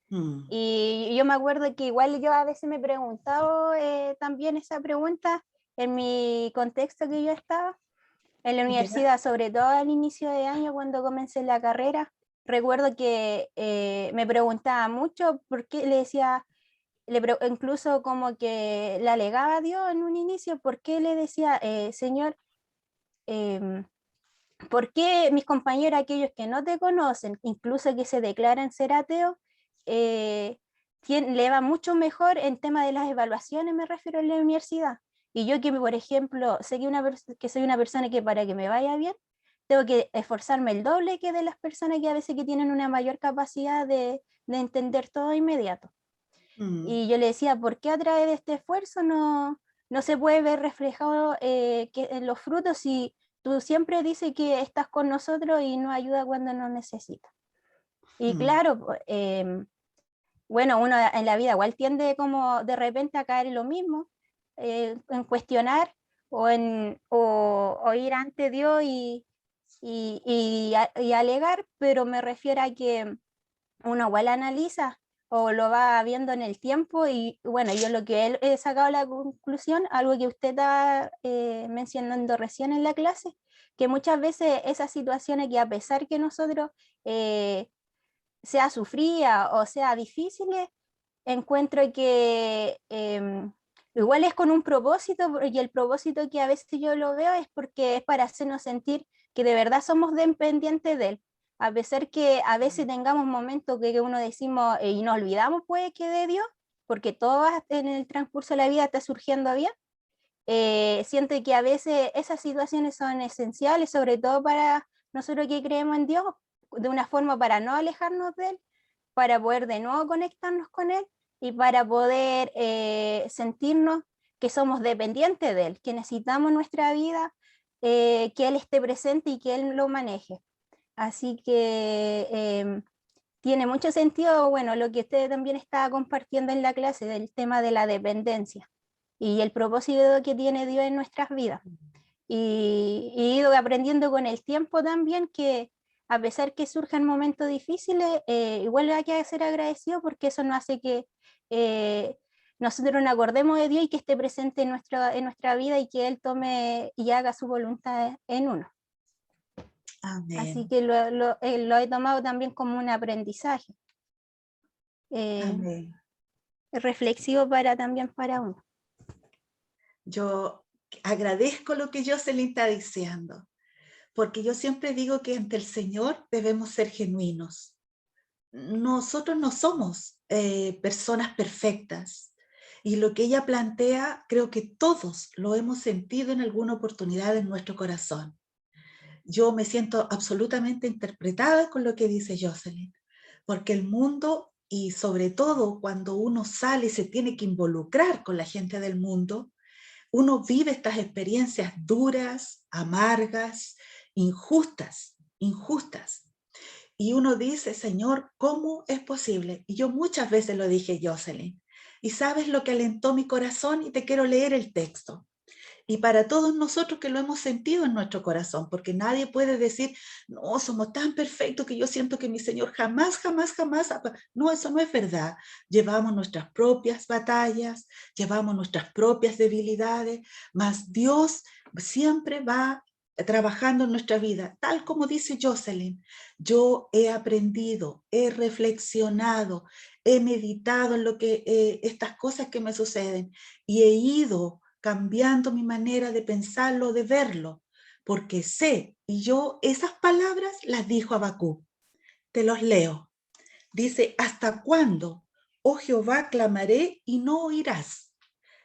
Mm. Y yo me acuerdo que igual yo a veces me he preguntado también esa pregunta en mi contexto que yo estaba en la ¿Ya? universidad, sobre todo al inicio de año cuando comencé la carrera. Recuerdo que me preguntaba mucho por qué le decía, incluso como que le alegaba a Dios en un inicio, por qué le decía, Señor, em, ¿por qué mis compañeros, aquellos que no te conocen, incluso que se declaran ser ateos, le va mucho mejor en tema de las evaluaciones, me refiero a la universidad? Y yo que, por ejemplo, sé que soy una persona que para que me vaya bien, tengo que esforzarme el doble que de las personas que a veces que tienen una mayor capacidad de entender todo inmediato. Mm. Y yo le decía, ¿por qué a través de este esfuerzo no se puede ver reflejado que en los frutos si tú siempre dices que estás con nosotros y nos ayuda cuando nos necesitas? Y claro, bueno, uno en la vida igual tiende como de repente a caer en lo mismo, en cuestionar o ir ante Dios y alegar, pero me refiero a que uno igual analiza o lo va viendo en el tiempo y bueno, yo lo que he sacado la conclusión, algo que usted está mencionando recién en la clase, que muchas veces esas situaciones que a pesar que nosotros sea sufrida o sea difíciles, encuentro que igual es con un propósito y el propósito que a veces yo lo veo es porque es para hacernos sentir que de verdad somos dependientes de Él. A pesar que a veces tengamos momentos que uno decimos y nos olvidamos pues que de Dios, porque todo en el transcurso de la vida está surgiendo bien, siento que a veces esas situaciones son esenciales, sobre todo para nosotros que creemos en Dios, de una forma para no alejarnos de Él, para poder de nuevo conectarnos con Él y para poder sentirnos que somos dependientes de Él, que necesitamos nuestra vida, que Él esté presente y que Él lo maneje. Así que tiene mucho sentido, bueno, lo que usted también estaba compartiendo en la clase del tema de la dependencia y el propósito que tiene Dios en nuestras vidas. Y he ido aprendiendo con el tiempo también que a pesar que surjan momentos difíciles, igual hay que ser agradecido porque eso nos hace que nosotros nos acordemos de Dios y que esté presente en nuestra vida y que Él tome y haga su voluntad en uno. Amén. Así que lo he tomado también como un aprendizaje Amén. reflexivo también para uno. Yo agradezco lo que Jocelyn está diciendo, porque yo siempre digo que ante el Señor debemos ser genuinos. Nosotros no somos personas perfectas, y lo que ella plantea, creo que todos lo hemos sentido en alguna oportunidad en nuestro corazón. Yo me siento absolutamente interpretada con lo que dice Jocelyn, porque el mundo, y sobre todo cuando uno sale y se tiene que involucrar con la gente del mundo, uno vive estas experiencias duras, amargas, injustas. Y uno dice, Señor, ¿cómo es posible? Y yo muchas veces lo dije, Jocelyn. ¿Y sabes lo que alentó mi corazón? Y te quiero leer el texto. Y para todos nosotros que lo hemos sentido en nuestro corazón, porque nadie puede decir, no, somos tan perfectos que yo siento que mi Señor jamás. No, eso no es verdad. Llevamos nuestras propias batallas, llevamos nuestras propias debilidades, mas Dios siempre va trabajando en nuestra vida, tal como dice Jocelyn. Yo he aprendido, he reflexionado, he meditado en lo que estas cosas que me suceden, y he ido cambiando mi manera de pensarlo, de verlo, porque sé, y yo esas palabras las dijo Habacuc. Te los leo. Dice, ¿hasta cuándo, oh Jehová, clamaré y no oirás?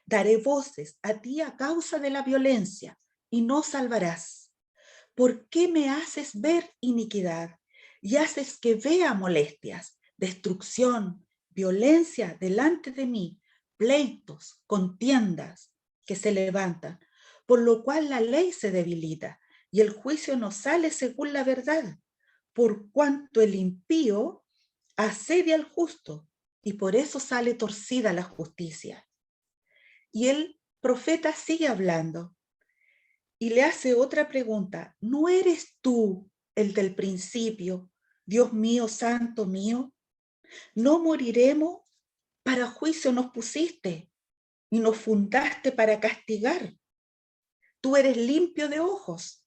Daré voces a ti a causa de la violencia y no salvarás. ¿Por qué me haces ver iniquidad y haces que vea molestias, destrucción, violencia delante de mí, pleitos, contiendas que se levantan, por lo cual la ley se debilita y el juicio no sale según la verdad, por cuanto el impío asedia al justo y por eso sale torcida la justicia? Y el profeta sigue hablando y le hace otra pregunta. ¿No eres tú el del principio, Dios mío, santo mío? ¿No moriremos? Para juicio nos pusiste y nos fundaste para castigar. Tú eres limpio de ojos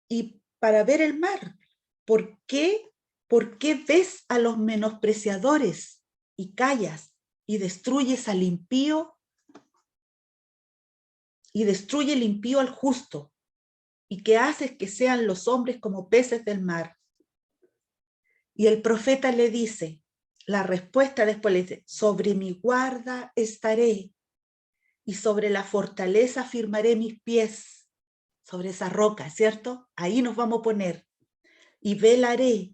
y para ver el mar. ¿Por qué? ¿Por qué ves a los menospreciadores y callas y destruyes al impío? Y destruye el impío al justo, y que haces que sean los hombres como peces del mar. Y el profeta le dice, la respuesta después le dice, sobre mi guarda estaré, y sobre la fortaleza firmaré mis pies, sobre esa roca, ¿cierto? Ahí nos vamos a poner. Y velaré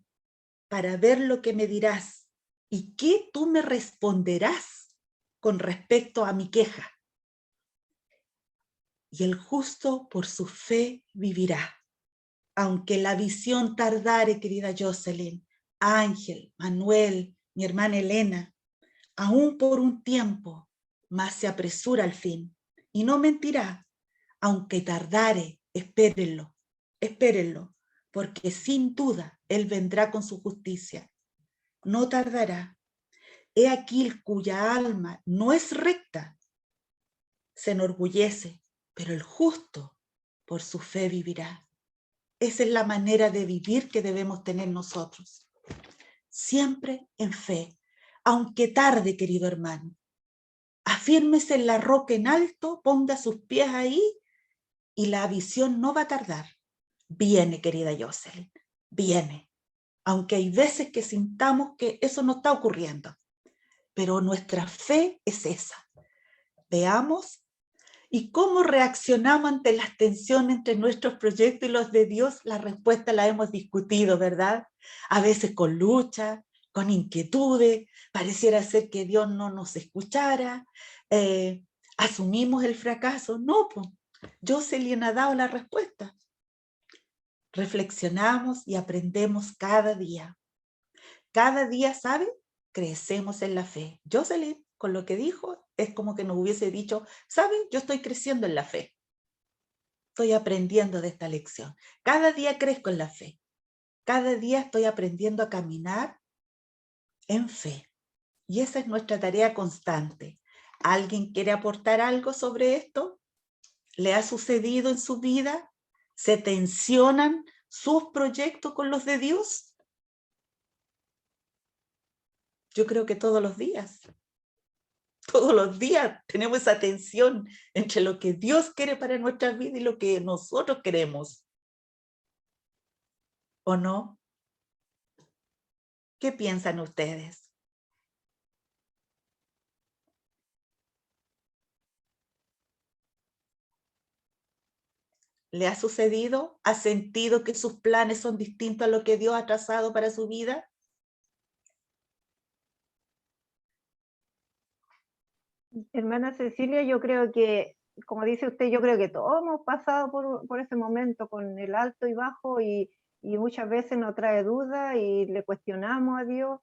para ver lo que me dirás, y qué tú me responderás con respecto a mi queja. Y el justo por su fe vivirá. Aunque la visión tardare, querida Jocelyn, Ángel, Manuel, mi hermana Elena, aún por un tiempo, mas se apresura al fin. Y no mentirá, aunque tardare, espérenlo, porque sin duda Él vendrá con su justicia. No tardará. He aquí el cuya alma no es recta, se enorgullece, pero el justo por su fe vivirá. Esa es la manera de vivir que debemos tener nosotros. Siempre en fe, aunque tarde, querido hermano. Afírmese en la roca en alto, ponga sus pies ahí y la visión no va a tardar. Viene, querida Jocelyn, viene. Aunque hay veces que sintamos que eso no está ocurriendo, pero nuestra fe es esa. Veamos. ¿Y cómo reaccionamos ante las tensiones entre nuestros proyectos y los de Dios? La respuesta la hemos discutido, ¿verdad? A veces con lucha, con inquietudes, pareciera ser que Dios no nos escuchara, asumimos el fracaso. No, pues, Jocelyn ha dado la respuesta. Reflexionamos y aprendemos cada día. Cada día, ¿sabe? Crecemos en la fe. Jocelyn, con lo que dijo, es como que nos hubiese dicho, ¿sabe? Yo estoy creciendo en la fe. Estoy aprendiendo de esta lección. Cada día crezco en la fe. Cada día estoy aprendiendo a caminar en fe. Y esa es nuestra tarea constante. ¿Alguien quiere aportar algo sobre esto? ¿Le ha sucedido en su vida? ¿Se tensionan sus proyectos con los de Dios? Yo creo que todos los días tenemos esa tensión entre lo que Dios quiere para nuestra vida y lo que nosotros queremos. ¿O no? ¿Qué piensan ustedes? ¿Le ha sucedido? ¿Ha sentido que sus planes son distintos a lo que Dios ha trazado para su vida? Hermana Cecilia, yo creo que, como dice usted, yo creo que todos hemos pasado por ese momento con el alto y bajo y muchas veces nos trae dudas y le cuestionamos a Dios,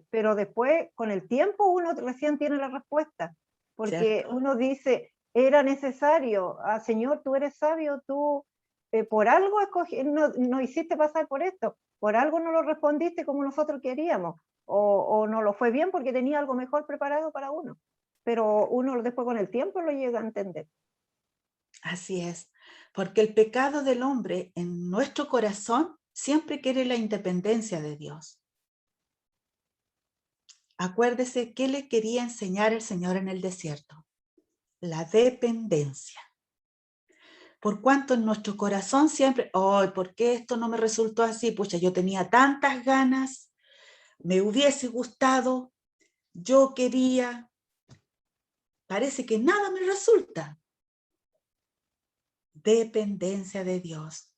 pero después, con el tiempo, uno recién tiene la respuesta, porque ¿Cierto? uno dice, era necesario, Señor, tú eres sabio, tú por algo no hiciste pasar por esto, por algo no lo respondiste como nosotros queríamos, o no lo fue bien porque tenía algo mejor preparado para uno. Pero uno después con el tiempo lo llega a entender. Así es, porque el pecado del hombre en nuestro corazón siempre quiere la independencia de Dios. Acuérdese qué le quería enseñar el Señor en el desierto: la dependencia. Por cuanto en nuestro corazón siempre, ¡ay, por qué esto no me resultó así! Pucha, yo tenía tantas ganas, me hubiese gustado, yo quería, parece que nada me resulta. Dependencia de Dios.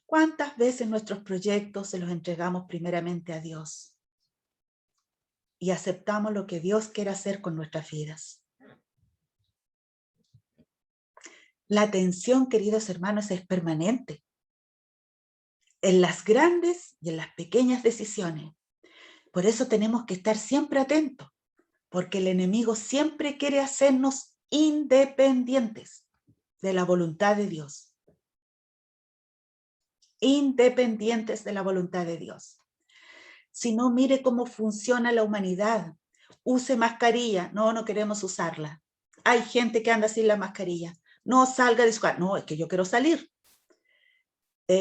¿Cuántas veces nuestros proyectos se los entregamos primeramente a Dios y aceptamos lo que Dios quiere hacer con nuestras vidas? La tensión, queridos hermanos, es permanente en las grandes y en las pequeñas decisiones. Por eso tenemos que estar siempre atentos, porque el enemigo siempre quiere hacernos independientes de la voluntad de Dios. Independientes de la voluntad de Dios. Si no, mire cómo funciona la humanidad. Use mascarilla. No, no queremos usarla. Hay gente que anda sin la mascarilla. No salga de su casa. No, es que yo quiero salir.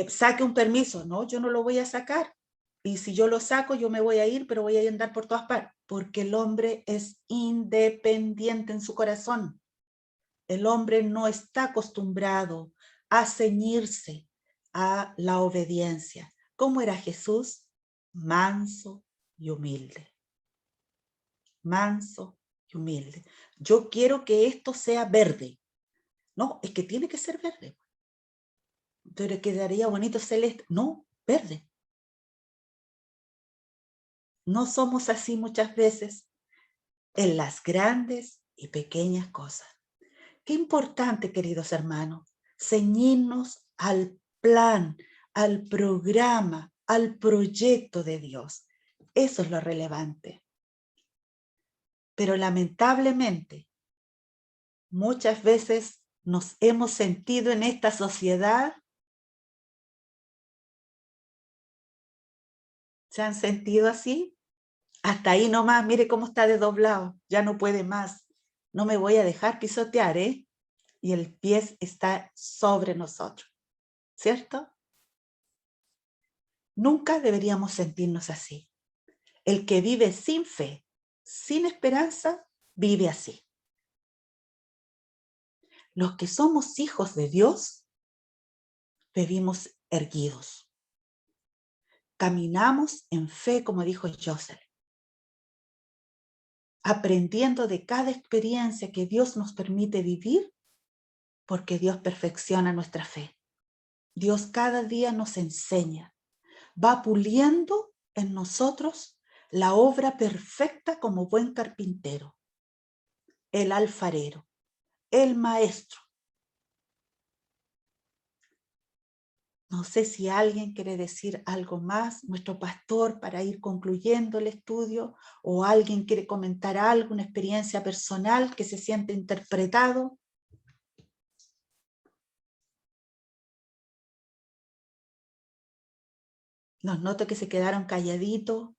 Saque un permiso. No, yo no lo voy a sacar. Y si yo lo saco, yo me voy a ir, pero voy a andar por todas partes. Porque el hombre es independiente en su corazón. El hombre no está acostumbrado a ceñirse a la obediencia. ¿Cómo era Jesús? Manso y humilde. Manso y humilde. Yo quiero que esto sea verde. No, es que tiene que ser verde. Pero quedaría bonito celeste. No, verde. No somos así muchas veces en las grandes y pequeñas cosas. Qué importante, queridos hermanos, ceñirnos al plan, al programa, al proyecto de Dios. Eso es lo relevante. Pero lamentablemente, muchas veces nos hemos sentido en esta sociedad. ¿Se han sentido así? Hasta ahí nomás, mire cómo está desdoblado, ya no puede más. No me voy a dejar pisotear, ¿eh? Y el pie está sobre nosotros, ¿cierto? Nunca deberíamos sentirnos así. El que vive sin fe, sin esperanza, vive así. Los que somos hijos de Dios, vivimos erguidos. Caminamos en fe, como dijo Joseph, aprendiendo de cada experiencia que Dios nos permite vivir, porque Dios perfecciona nuestra fe. Dios cada día nos enseña, va puliendo en nosotros la obra perfecta como buen carpintero, el alfarero, el maestro. No sé si alguien quiere decir algo más, nuestro pastor, para ir concluyendo el estudio, o alguien quiere comentar algo, una experiencia personal que se siente interpretado. Nos noto que se quedaron calladitos.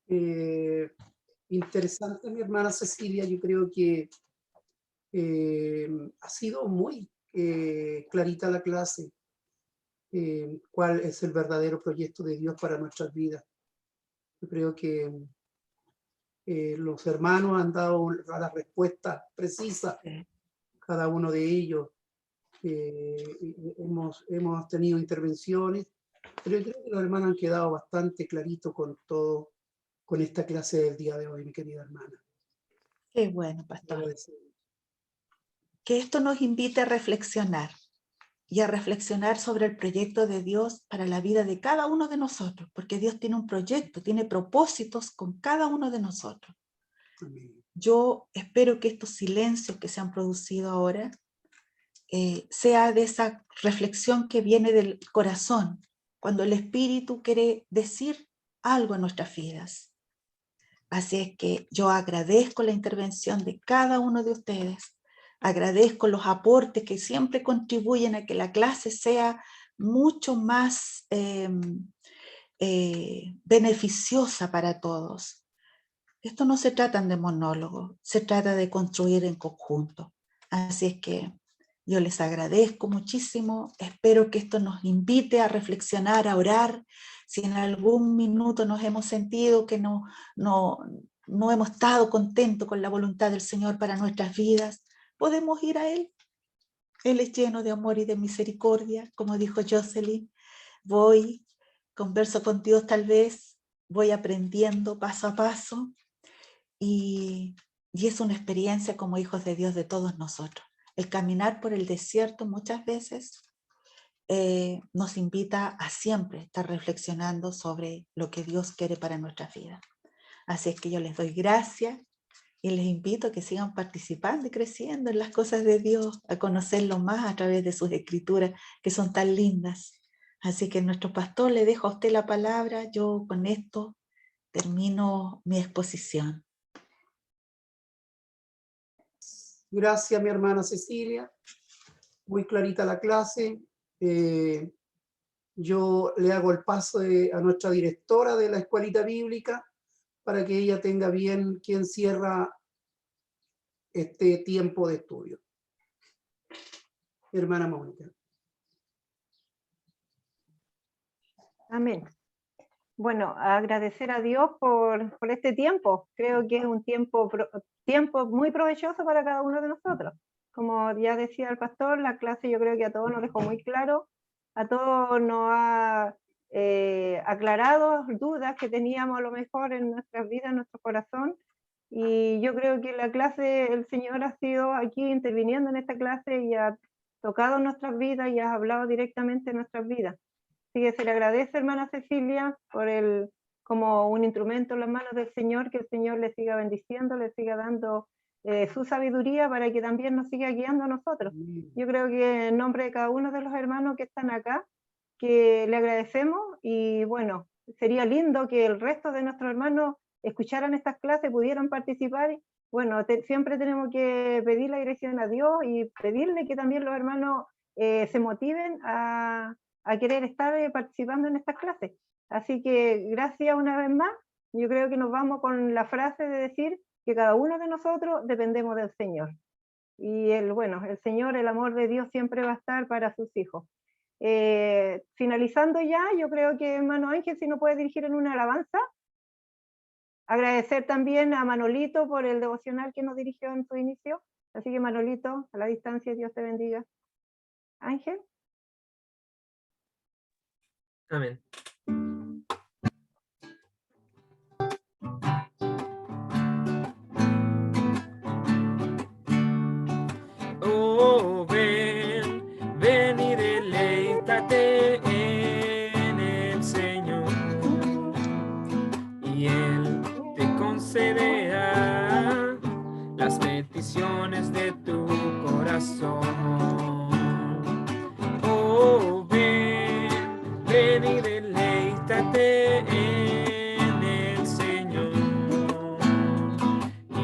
Y Interesante, mi hermana Cecilia. Yo creo que ha sido muy clarita la clase. Cuál es el verdadero proyecto de Dios para nuestras vidas. Yo creo que los hermanos han dado la respuesta precisa, cada uno de ellos. Hemos tenido intervenciones, pero yo creo que los hermanos han quedado bastante claritos con todo, con esta clase del día de hoy, mi querida hermana. Qué bueno, pastor. Que esto nos invite a reflexionar y a reflexionar sobre el proyecto de Dios para la vida de cada uno de nosotros, porque Dios tiene un proyecto, tiene propósitos con cada uno de nosotros. Amén. Yo espero que estos silencios que se han producido ahora sea de esa reflexión que viene del corazón, cuando el Espíritu quiere decir algo en nuestras vidas. Así es que yo agradezco la intervención de cada uno de ustedes, agradezco los aportes que siempre contribuyen a que la clase sea mucho más beneficiosa para todos. Esto no se trata de monólogos, se trata de construir en conjunto. Así es que yo les agradezco muchísimo, espero que esto nos invite a reflexionar, a orar. Si en algún minuto nos hemos sentido que no hemos estado contentos con la voluntad del Señor para nuestras vidas, podemos ir a Él. Él es lleno de amor y de misericordia, como dijo Jocelyn. Voy, converso con Dios tal vez, voy aprendiendo paso a paso y es una experiencia como hijos de Dios de todos nosotros. El caminar por el desierto muchas veces nos invita a siempre estar reflexionando sobre lo que Dios quiere para nuestra vida. Así es que yo les doy gracias y les invito a que sigan participando y creciendo en las cosas de Dios, a conocerlo más a través de sus escrituras que son tan lindas. Así que nuestro pastor, le dejo a usted la palabra. Yo con esto termino mi exposición. Gracias, mi hermana Cecilia. Muy clarita la clase. Yo le hago el paso a nuestra directora de la escuelita bíblica para que ella tenga bien quien cierra este tiempo de estudio. Hermana Mónica. Amén. Bueno, agradecer a Dios por este tiempo. Creo que es un tiempo muy provechoso para cada uno de nosotros. Como ya decía el pastor, la clase yo creo que a todos nos dejó muy claro, a todos nos ha aclarado dudas que teníamos a lo mejor en nuestras vidas, en nuestro corazón, y yo creo que la clase, el Señor ha sido aquí interviniendo en esta clase y ha tocado nuestras vidas y ha hablado directamente en nuestras vidas. Así que se le agradece, hermana Cecilia, por como un instrumento en las manos del Señor, que el Señor le siga bendiciendo, le siga dando su sabiduría para que también nos siga guiando a nosotros. Yo creo que en nombre de cada uno de los hermanos que están acá, que le agradecemos, y bueno, sería lindo que el resto de nuestros hermanos escucharan estas clases, pudieran participar. Bueno, siempre tenemos que pedir la dirección a Dios y pedirle que también los hermanos se motiven a querer estar participando en estas clases. Así que gracias una vez más. Yo creo que nos vamos con la frase de decir que cada uno de nosotros dependemos del Señor. Y el Señor, el amor de Dios siempre va a estar para sus hijos. Finalizando ya, yo creo que hermano Ángel, si nos puede dirigir en una alabanza. Agradecer también a Manolito por el devocional que nos dirigió en su inicio. Así que Manolito, a la distancia, Dios te bendiga. Ángel. Amén. Oh, ven y deleítate en el Señor, y Él te concederá las peticiones de tu corazón. Oh, ven y deleítate en el Señor,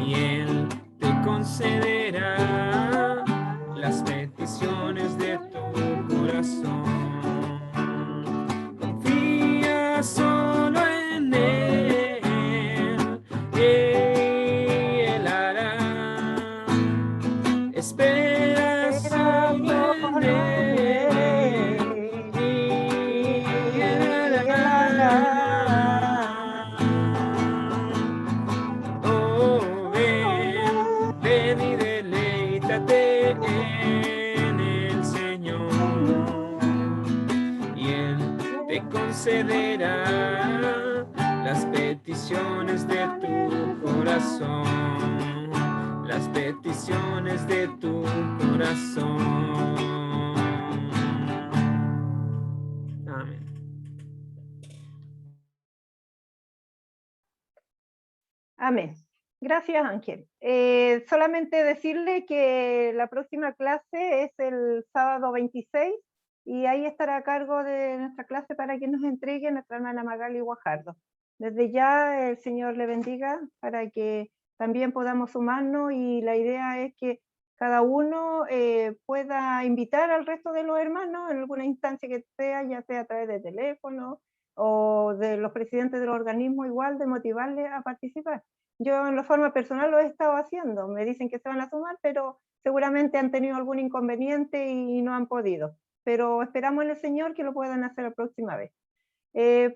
y Él te concederá las peticiones de tu corazón. Confía solo en Él. Ven y deleítate en el Señor, y Él te concederá las peticiones de tu corazón, las peticiones de tu corazón. Amén. Amén. Gracias, Ángel. Solamente decirle que la próxima clase es el sábado 26 y ahí estará a cargo de nuestra clase para que nos entregue nuestra hermana Magali Guajardo. Desde ya el Señor le bendiga para que también podamos sumarnos, y la idea es que cada uno pueda invitar al resto de los hermanos en alguna instancia que sea, ya sea a través de teléfono o de los presidentes de los organismos, igual de motivarles a participar. Yo en la forma personal lo he estado haciendo, me dicen que se van a sumar, pero seguramente han tenido algún inconveniente y no han podido. Pero esperamos en el Señor que lo puedan hacer la próxima vez.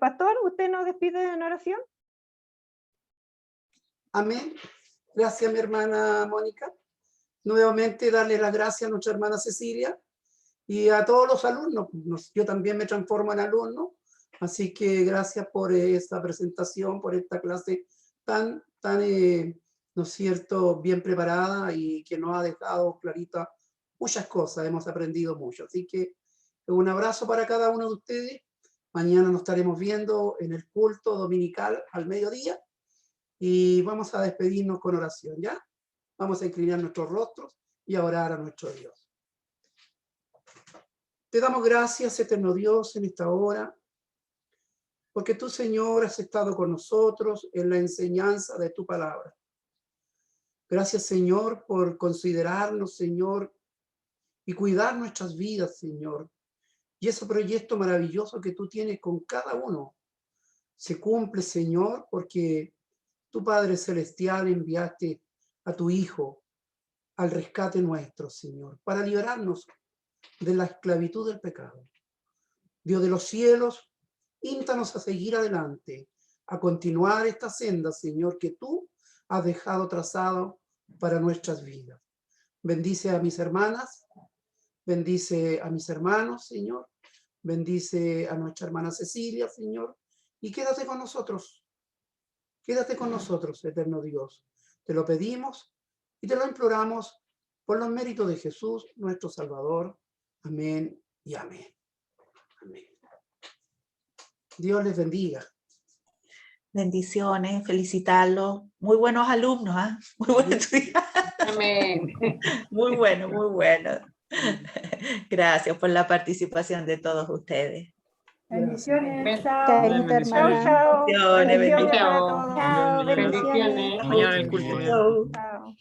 Pastor, ¿usted nos despide en oración? Amén. Gracias, mi hermana Mónica. Nuevamente darle las gracias a nuestra hermana Cecilia y a todos los alumnos. Yo también me transformo en alumno, así que gracias por esta presentación, por esta clase tan, ¿no es cierto?, bien preparada y que nos ha dejado clarita muchas cosas, hemos aprendido mucho. Así que un abrazo para cada uno de ustedes. Mañana nos estaremos viendo en el culto dominical al mediodía y vamos a despedirnos con oración, ¿ya? Vamos a inclinar nuestros rostros y a orar a nuestro Dios. Te damos gracias, eterno Dios, en esta hora, porque tú, Señor, has estado con nosotros en la enseñanza de tu palabra. Gracias, Señor, por considerarnos, Señor, y cuidar nuestras vidas, Señor. Y ese proyecto maravilloso que tú tienes con cada uno se cumple, Señor, porque tu Padre Celestial enviaste a tu Hijo al rescate nuestro, Señor, para liberarnos de la esclavitud del pecado. Dios de los cielos, instanos a seguir adelante, a continuar esta senda, Señor, que tú has dejado trazado para nuestras vidas. Bendice a mis hermanas, bendice a mis hermanos, Señor, bendice a nuestra hermana Cecilia, Señor, y quédate con nosotros, eterno Dios. Te lo pedimos y te lo imploramos por los méritos de Jesús, nuestro Salvador. Amén y amén. Amén. Dios les bendiga. Bendiciones, felicitarlos. Muy buenos alumnos, ¿ah? Muy buenos estudiantes. Amén. Muy bueno, muy bueno. Gracias por la participación de todos ustedes. Bendiciones. Chao. Chaito, hermana. Chao. Bendiciones, Bendiciones para Chao. todos. Chao, Bendiciones. bendiciones. Mañana en el culto. Chao. Chao.